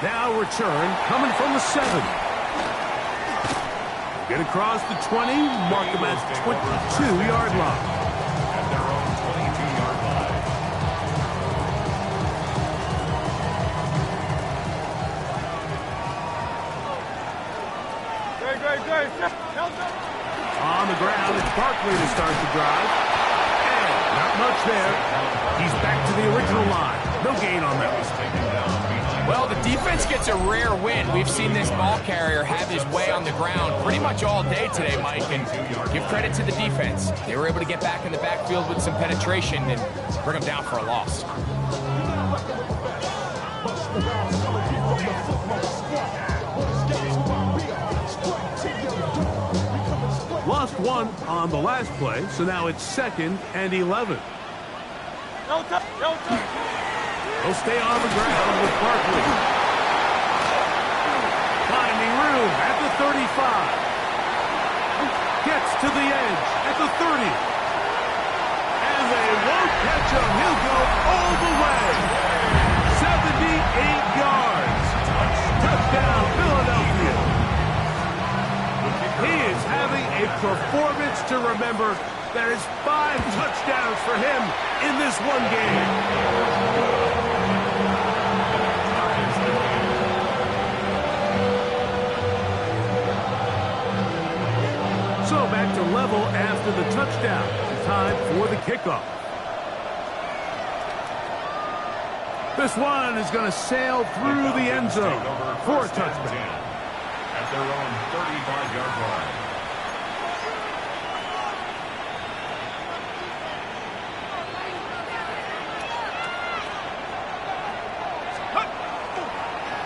Now return coming from the 7. Get across the 20, mark them at the 22-yard line. At their own 22-yard line. Great. On the ground, it's Barkley to start the drive. And not much there. He's back to the original line. No gain on that. Well, the defense gets a rare win. We've seen this ball carrier have his way on the ground pretty much all day today, Mike, and give credit to the defense. They were able to get back in the backfield with some penetration and bring them down for a loss. Lost 1 on the last play, so now it's 2nd and 11. He'll stay on the ground with Barkley. Finding room at the 35. Gets to the edge at the 30. And they won't catch him. He'll go all the way. 78 yards. Touchdown, Philadelphia. He is having a performance to remember. There is 5 touchdowns for him in this one game. So back to level after the touchdown. Time for the kickoff. This one is going to sail through the end zone for a touchdown. at their own 35-yard line.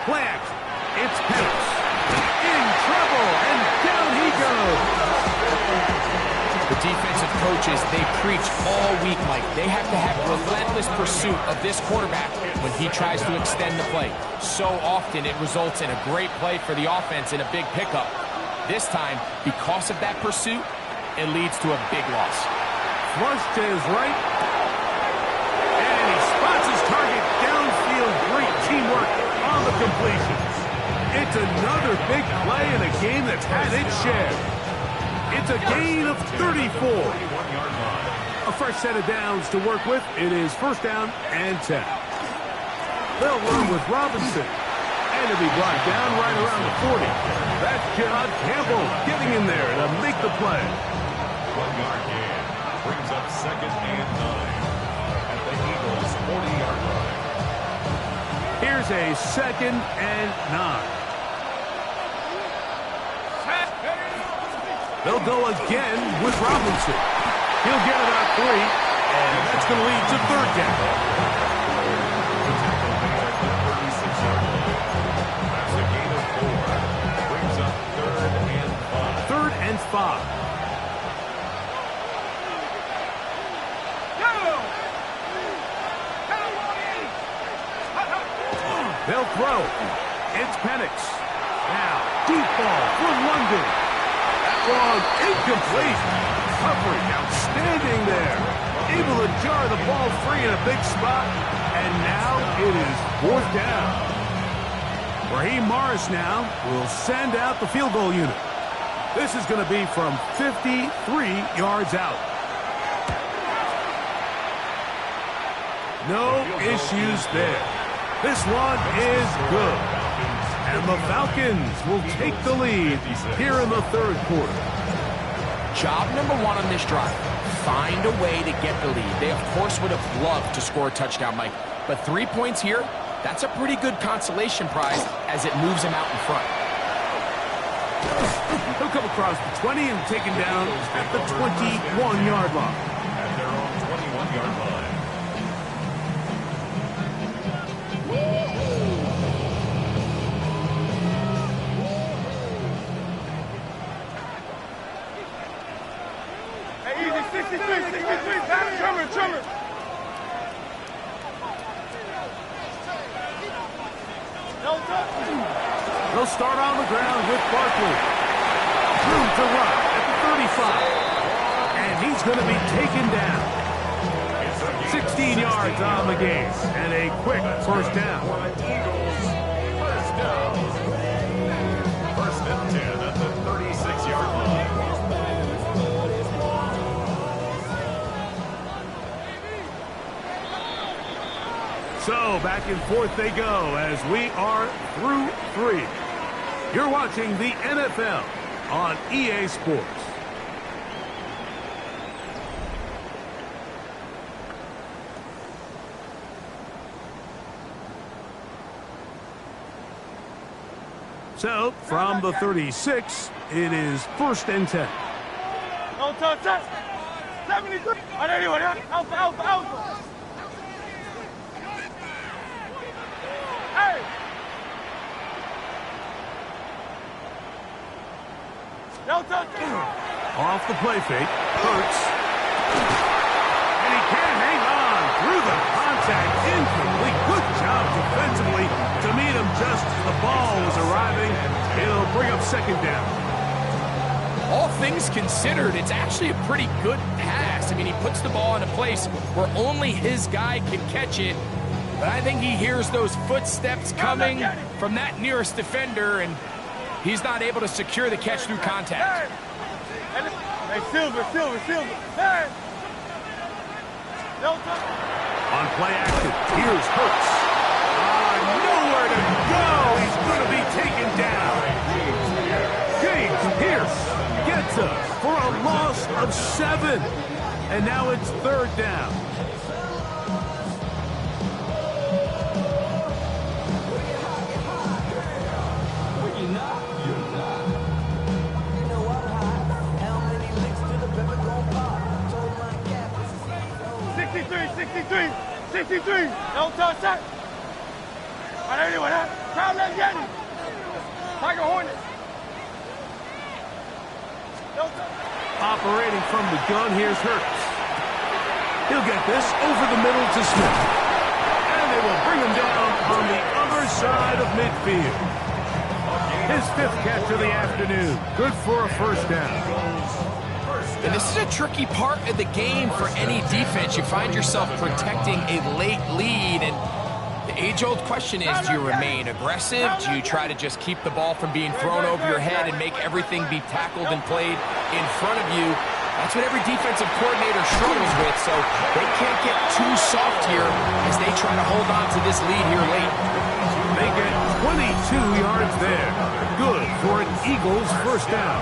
Play action. It's Penix. In trouble, and down he goes. The defensive coaches, they preach all week, Mike. They have to have relentless pursuit of this quarterback when he tries to extend the play. So often it results in a great play for the offense and a big pickup. This time, because of that pursuit, it leads to a big loss. Flush to his right. And he spots his target downfield. Great teamwork on the completions. It's another big play in a game that's had its share. It's a gain of 34. A fresh set of downs to work with. It is first down and 10. They'll run with Robinson. And to be brought down right around the 40. That's John Campbell getting in there to make the play. 1-yard gain brings up second and 9 at the Eagles' 40-yard line. Here's a second and 9. They'll go again with Robinson. He'll get about 3, and that's going to lead to third down. The tackle made at the 36-yard line. That's a gain of 4. Brings up third and 5. Third and 5. They'll throw. It's Penix. Now, deep ball for London. That one incomplete. Coverage outstanding there. Able to jar the ball free in a big spot. And now it is fourth down. Raheem Morris now will send out the field goal unit. This is going to be from 53 yards out. No issues there. This one is good. And the Falcons will take the lead here in the third quarter. Job number 1 on this drive, find a way to get the lead. They, of course, would have loved to score a touchdown, Mike. But 3 points here, that's a pretty good consolation prize as it moves him out in front. He'll come across the 20 and taken down at the 21-yard line. At their own 21-yard line. Hey, easy, 63, Trimmer. They'll start on the ground with Barkley. Room to run at the 35. And he's going to be taken down. 16 yards on the game. And a quick first down. First down. First and 10 at the 36-yard line. So back and forth they go as we are through 3. You're watching the NFL on EA Sports. So from the 36, it is first and 10. No touch. 73. Alpha. Hey! No touch. Off the play fake. Hurts. And he can hang on through the contact. Incomplete. Good job defensively to meet him just as the ball was arriving. It'll bring up second down. All things considered, it's actually a pretty good pass. I mean, he puts the ball in a place where only his guy can catch it. But I think he hears those footsteps coming from that nearest defender, and he's not able to secure the catch through contact. Hey, Silver. Hey! No touch. On play action, here's Hurts. Nowhere to go. He's going to be taken down. James Pierce gets us for a loss of 7. And now it's third down. 63. 63. No touch that. Anyway, crowd left Yanni. Tiger Hornet. Operating from the gun, here's Hurts. He'll get this over the middle to Smith. And they will bring him down on the other side of midfield. His 5th catch of the afternoon. Good for a first down. And this is a tricky part of the game for any defense. You find yourself protecting a late lead, and the age-old question is, do you remain aggressive? Do you try to just keep the ball from being thrown over your head and make everything be tackled and played in front of you? That's what every defensive coordinator struggles with, so they can't get too soft here as they try to hold on to this lead here late. They get 22 yards there. Good for an Eagles first down.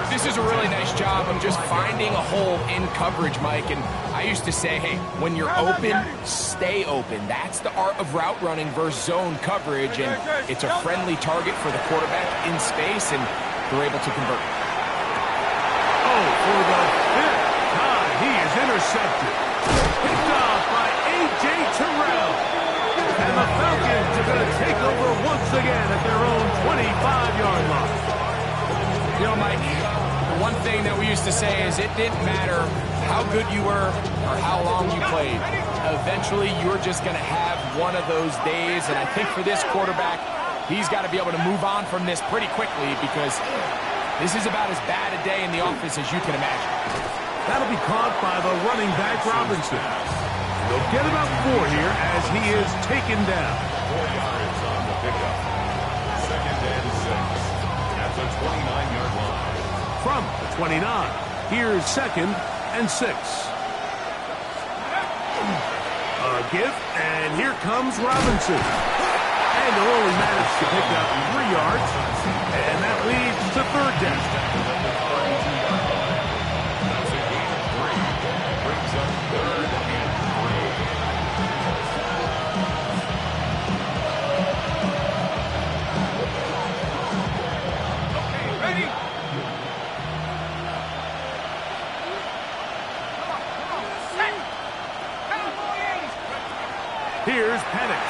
This is a really nice job of just finding a hole in coverage, Mike. And I used to say, hey, when you're open, stay open. That's the art of route running versus zone coverage. And it's a friendly target for the quarterback in space, and they're able to convert. Oh, for the 5th time, he is intercepted. Picked off by A.J. Terrell. And the Falcons are going to take over once again at their own 25-yard line. You know, Mike, the one thing that we used to say is it didn't matter how good you were or how long you played. Eventually, you're just going to have one of those days, and I think for this quarterback, he's got to be able to move on from this pretty quickly because this is about as bad a day in the office as you can imagine. That'll be caught by the running back Robinson. They'll get about 4 here as he is taken down. 4 yards on the pickup. 2nd and 6. At the 29-yard line. From the 29, here's 2nd and 6. A give, and here comes Robinson. And they'll only manage to pick up 3 yards, and that leads to 3rd down. That's a gain of 3. Brings up 3rd and 3. Here's Penix.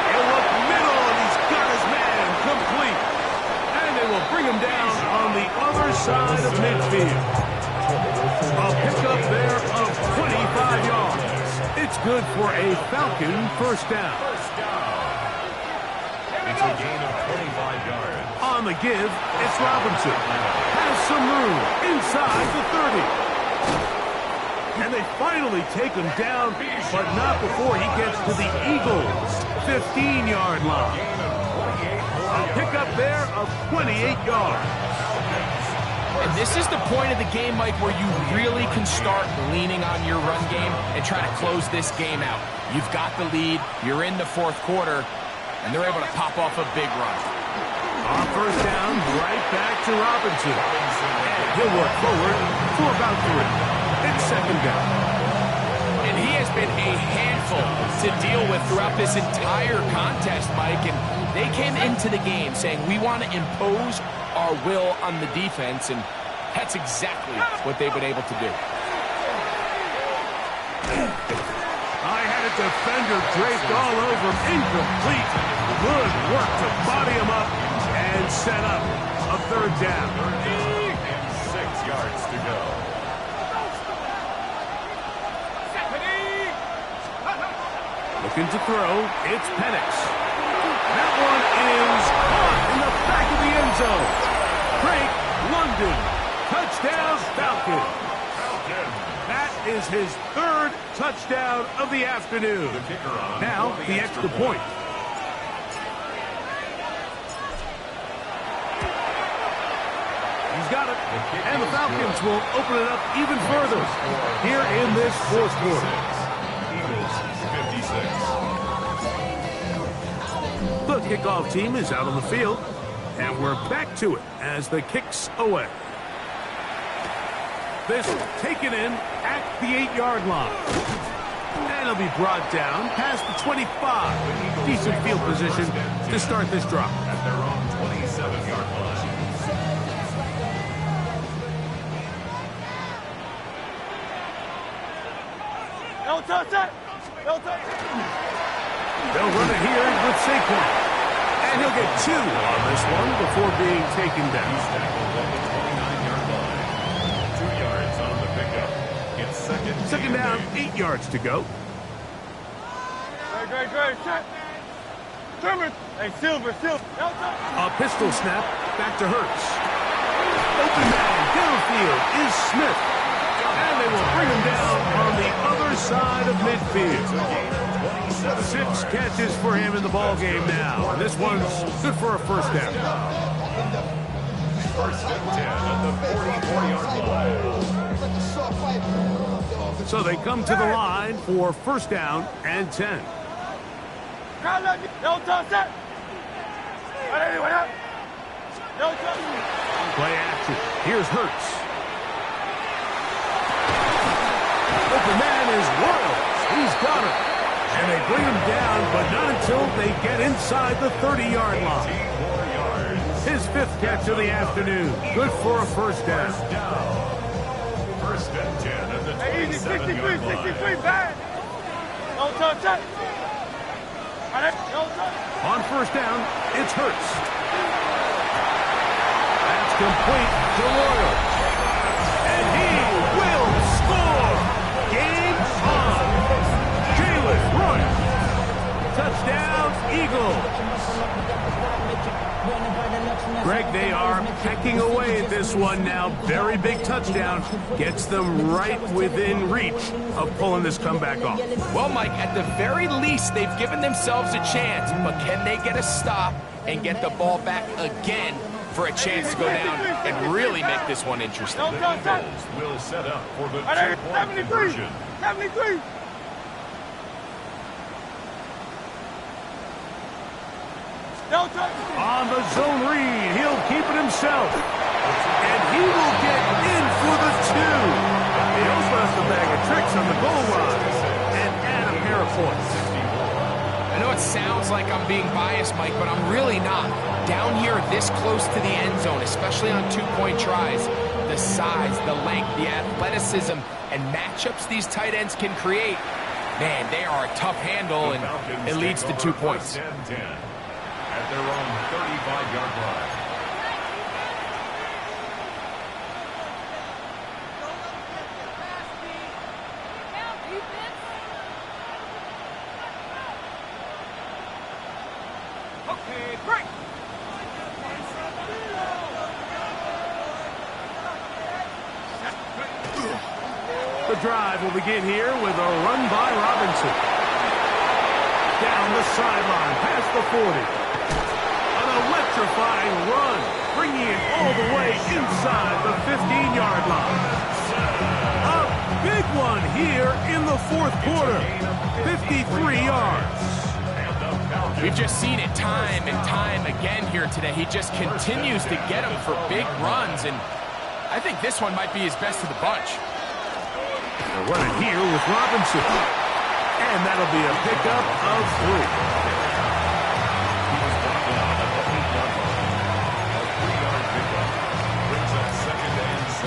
He'll look middle, and he's got his man complete. And they will bring him down on the other side of midfield. A pickup there of 25 yards. It's good for a Falcon first down. It's a gain of 25 yards. On the give, it's Robinson. Has some room inside the 30. And they finally take him down, but not before he gets to the Eagles' 15-yard line. A pickup there of 28 yards. And this is the point of the game, Mike, where you really can start leaning on your run game and try to close this game out. You've got the lead, you're in the 4th quarter, and they're able to pop off a big run. On first down, right back to Robinson. And he'll work forward for about 3. It's 2nd down. And he has been a handful to deal with throughout this entire contest, Mike. And they came into the game saying, we want to impose our will on the defense, and that's exactly what they've been able to do. I had a defender draped all over him. Incomplete. Good work to body him up and set up a 3rd down. 6 yards to go. Looking to throw, it's Penix. That one is caught in the back of the end zone. Drake London, touchdown Falcon. That is his 3rd touchdown of the afternoon. Now the extra point. He's got it, and the Falcons will open it up even further here in this 4th quarter. Eagles 56. The kickoff team is out on the field, and we're back to it as the kick's away. This taken in at the 8-yard line. And it'll be brought down past the 25. Decent field position to start this drive. At their own 27-yard line. Don't touch that. Don't touch it. They'll run it here with Saquon. And he'll get 2 on this one before being taken down. He's tackled at the 29-yard line. 2 yards on the pickup. It's Second down, 8 yards to go. Great. Check. Trimmer. Hey, Silver. Don't touch. A pistol snap, back to Hurts. Open man, downfield is Smith. And they will bring him down on the other side of midfield. 6 catches for him in the ball game now. And this one's good for a first down. First and 10 at the 44-yard line. So they come to the line for first down and 10. Don't touch that. Don't touch it. Play action. Here's Hurts. Open man is Wells. He's got it. And they bring him down, but not until they get inside the 30-yard line. His 5th catch of the afternoon. Good for a first down. First and 10 at the 27-yard line. 63, bad. Don't touch that. Don't touch. On first down, it's Hurts. That's complete to Royals. And he will score. Game on. Jalen Royals. Touchdown, Eagles. Greg, they are pecking away at this one now. Very big touchdown. Gets them right within reach of pulling this comeback off. Well, Mike, at the very least, they've given themselves a chance, but can they get a stop and get the ball back again for a chance to go down and really make this one interesting? The Eagles will set up for the 2-point conversion. 73. Don't touch it. On the zone read, he'll keep it himself. And he will get in for the 2. He also has the bag of tricks on the goal line and add a pair of points. I know it sounds like I'm being biased, Mike, but I'm really not. Down here this close to the end zone, especially on 2-point tries, the size, the length, the athleticism, and matchups these tight ends can create, man, they are a tough handle, and it leads to 2 points. First and 10 at their own 35-yard line. Okay, break. The drive will begin here with a run by Robinson. Down the sideline, past the 40. An electrifying run, bringing it all the way inside the 15-yard line. A big one here in the 4th quarter. 53 yards. We've just seen it time and time again here today. He just continues to get them for big runs, and I think this one might be his best of the bunch. They'll run it here with Robinson. And that'll be a pickup of 3.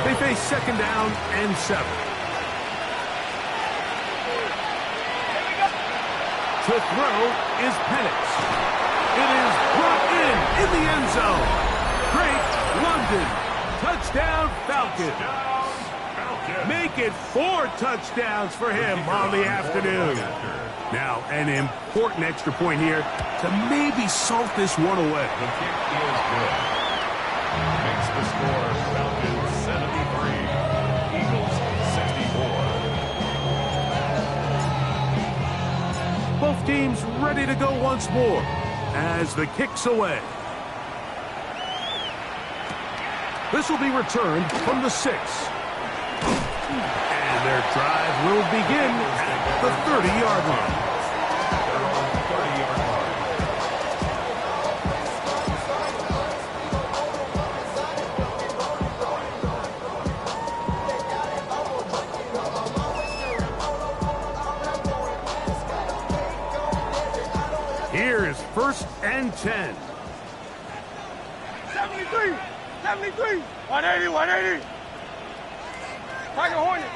They face second down and 7. To throw is Penix. It is brought in the end zone. Drake London. Touchdown Falcons. Make it 4 touchdowns for him on the afternoon. Now, an important extra point here to maybe salt this one away. The kick is good. Makes the score Falcons 73, Eagles 64. Both teams ready to go once more as the kick's away. This will be returned from the 6. And their drive will begin at the 30-yard line. Here is first and 10. 73. 180. Tiger Hornet.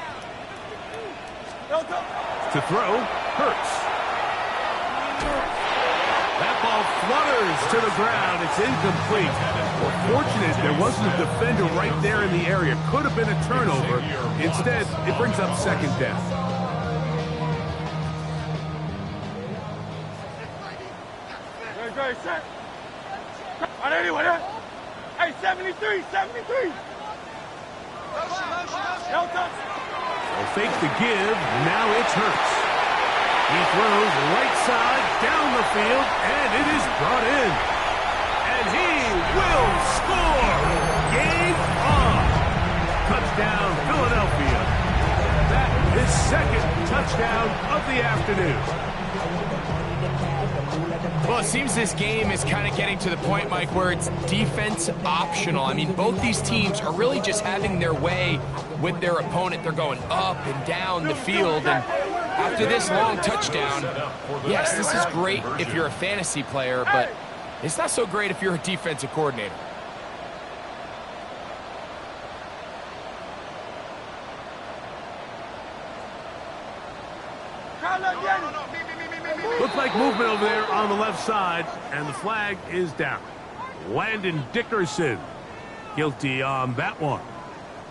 To throw, Hurts. That ball flutters to the ground. It's incomplete. Well, fortunate there wasn't a defender right there in the area. Could have been a turnover. Instead, it brings up second down. Great, set. On anyone, huh? Hey, 73, 73. Well, fake the give. Now it's Hurts. He throws right side down the field, and it is brought in. And he will score. Game on. Touchdown, Philadelphia. That is second touchdown of the afternoon. Well, it seems this game is kind of getting to the point, Mike, where it's defense optional. I mean, both these teams are really just having their way with their opponent. They're going up and down the field, and after this long touchdown, yes, this is great if you're a fantasy player, but it's not so great if you're a defensive coordinator. Looks like movement over there on the left side, and the flag is down. Landon Dickerson guilty on that one.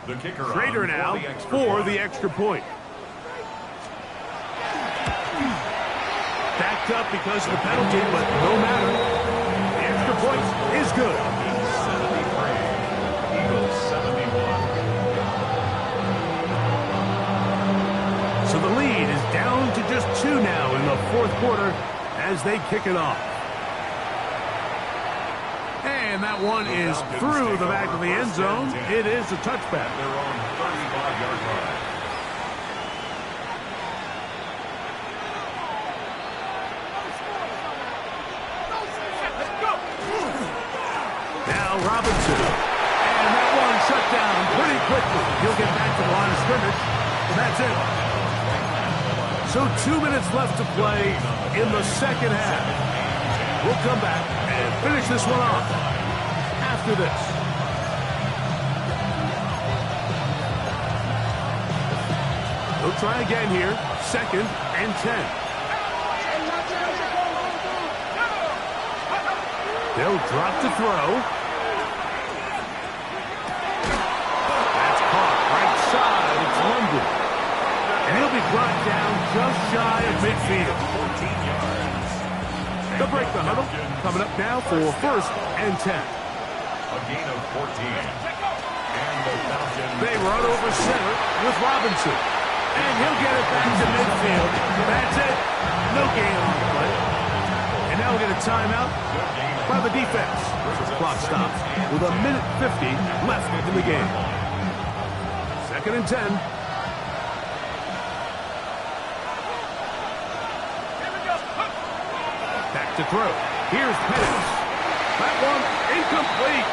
The kicker Schrader now for the extra point. Backed up because of the penalty, but no matter. The extra point is good. 73, Eagles 71. So the lead is down to just 2 now in the fourth quarter as they kick it off. And that one is through the back of the end zone. It is a touchback. Their own 35-yard line. Now Robinson. And that one shut down pretty quickly. He'll get back to the line of scrimmage. And that's it. So 2 minutes left to play in the second half. We'll come back and finish this one off after this. They'll try again here. 2nd and 10. They'll drop to throw. That's caught right side. It's London. And he'll be brought down just shy of midfield. 14 yards. They'll break the huddle. Coming up now for 1st and 10. A gain of 14. And the Falcons. They run over center with Robinson. And he'll get it back to midfield. That's it. No gain on the play. And now we'll get a timeout by the defense. So the clock stops with 1:50 left in the game. 2nd and 10. Back to throw. Here's Penix. That one incomplete.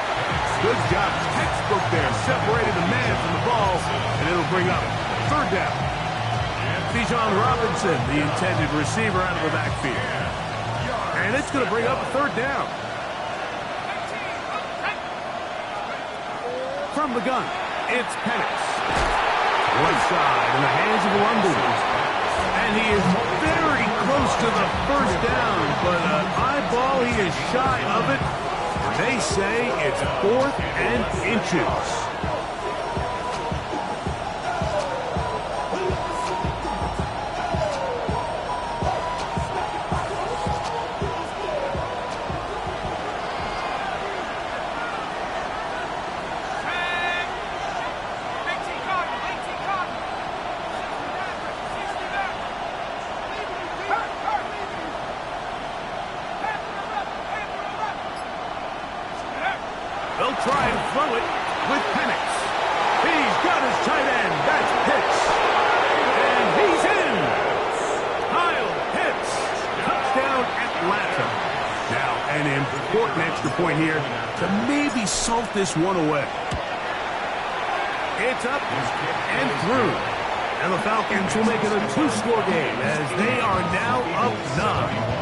Good job. Textbook there. Separated the man from the ball. And it'll bring up 3rd down. Bijan Robinson, the intended receiver, out of the backfield. And it's going to bring up a 3rd down. From the gun, it's Penix. Right side in the hands of London. And he is very close to the 1st down, but an eyeball, he is shy of it. They say it's 4th and inches. They'll try and throw it with Penix. He's got his tight end. That's Pitts. And he's in. Kyle Pitts. Touchdown Atlanta. Now, an important extra point here to maybe salt this one away. It's up and through. And the Falcons will make it a 2-score game as they are now up 9.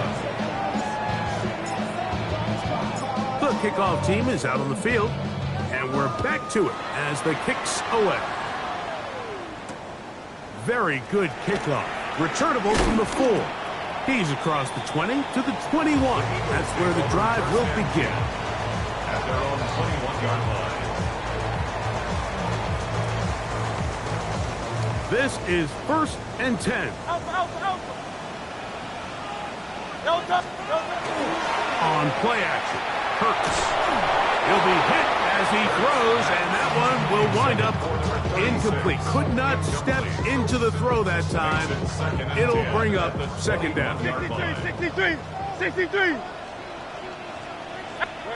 The kickoff team is out on the field, and we're back to it as the kick's away. very good kickoff. Returnable from the 4. He's across the 20 to the 21. That's where the drive will begin. At their own 21-yard line. This is 1st and 10. Alpha. On play action, Hurts. He'll be hit as he throws, and that one will wind up incomplete. Could not step into the throw that time. It'll bring up 2nd down. 63.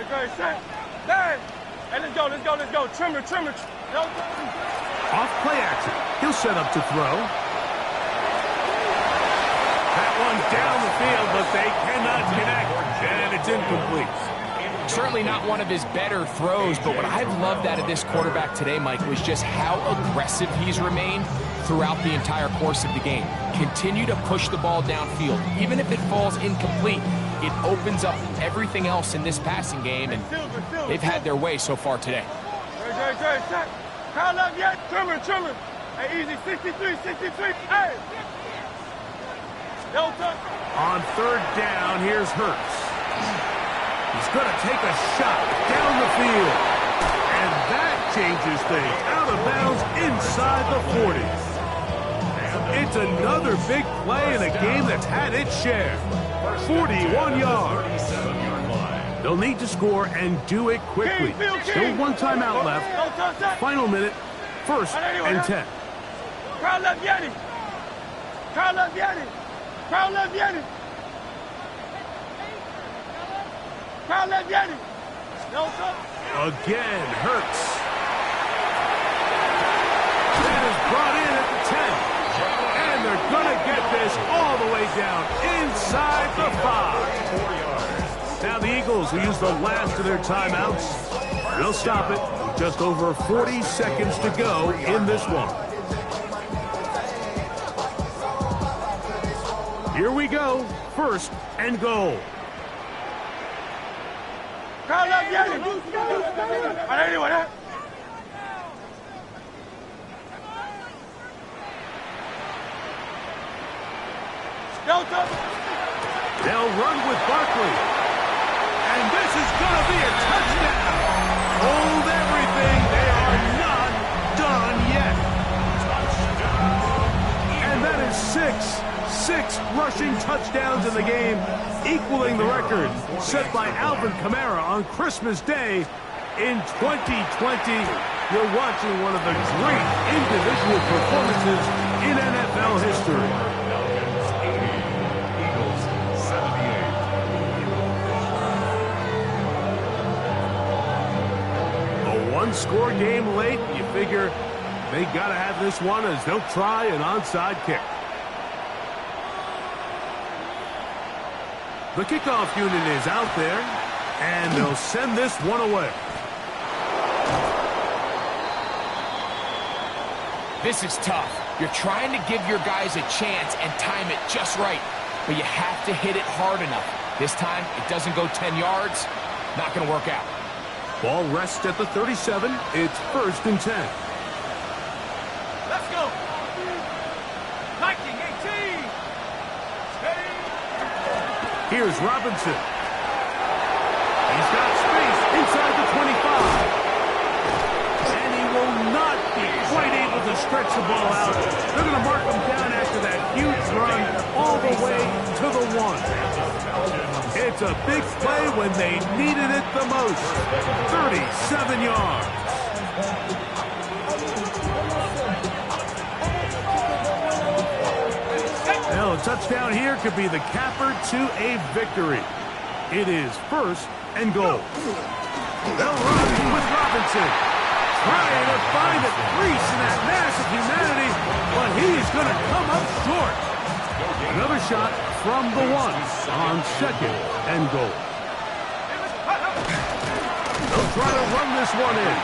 Very set. Hey, let's go. Trimmer. Off play action, he'll set up to throw. That one's down the field, but they cannot connect, and it's incomplete. Certainly not one of his better throws, but what I've loved out of this quarterback today, Mike, was just how aggressive he's remained throughout the entire course of the game. Continue to push the ball downfield. Even if it falls incomplete, it opens up everything else in this passing game, and they've had their way so far today. Very set. Crowd left yet. Trimmer. Hey, easy. 63. Hey. On 3rd down, here's Hurts. He's going to take a shot down the field. And that changes things. Out of bounds inside the 40. It's another big play in a game that's had its share. 41 yards. They'll need to score and do it quickly. Still 1 timeout left. Final minute, 1st and 10. Crowd left Yeti. Again, Hurts. That is brought in at the 10. And they're going to get this all the way down inside the 5. Now the Eagles will use the last of their timeouts. They'll stop it with just over 40 seconds to go in this one. Here we go. 1st and goal. Crowd left Yeti. Anyway, They'll run with Barkley. And this is going to be a touchdown. Hold everything. They are not done yet. And that is 6 rushing touchdowns in the game, equaling the record set by Alvin Kamara on Christmas Day in 2020. You're watching one of the great individual performances in NFL history. Score game late, you figure they got to have this one as they'll try an onside kick. The kickoff unit is out there, and they'll send this one away. This is tough. You're trying to give your guys a chance and time it just right, but you have to hit it hard enough. This time, it doesn't go 10 yards, not going to work out. Ball rests at the 37. It's 1st and 10. Let's go. 1918. Here's Robinson. He's got space inside the 25. And he will not be quite able to stretch the ball out. They're going to mark him down after that huge run all the way to the 1. It's a big play when they needed it the most. 37 yards. Well, a touchdown here could be the capper to a victory. It is 1st and goal. They'll run with Robinson. Trying to find a crease in that mass of humanity, but he's going to come up short. Another shot from the 1 on 2nd and goal. They'll try to run this one in.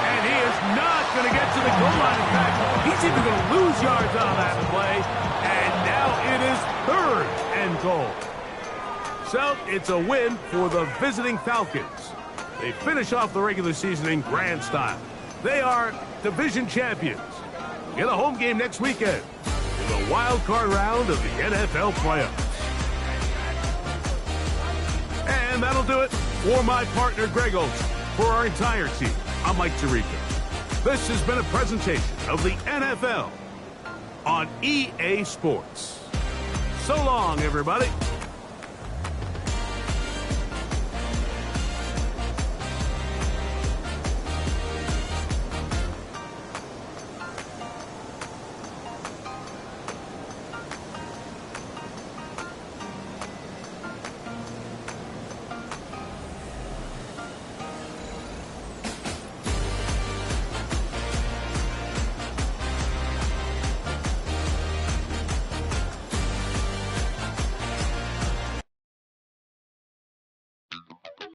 And he is not going to get to the goal line. In fact, he's even going to lose yards on that play. And now it is 3rd and goal. So it's a win for the visiting Falcons. They finish off the regular season in grand style. They are division champions. in a home game next weekend in the wild card round of the NFL playoffs. And that'll do it for my partner, Greg Olson. For our entire team, I'm Mike Tirico. This has been a presentation of the NFL on EA Sports. So long, everybody.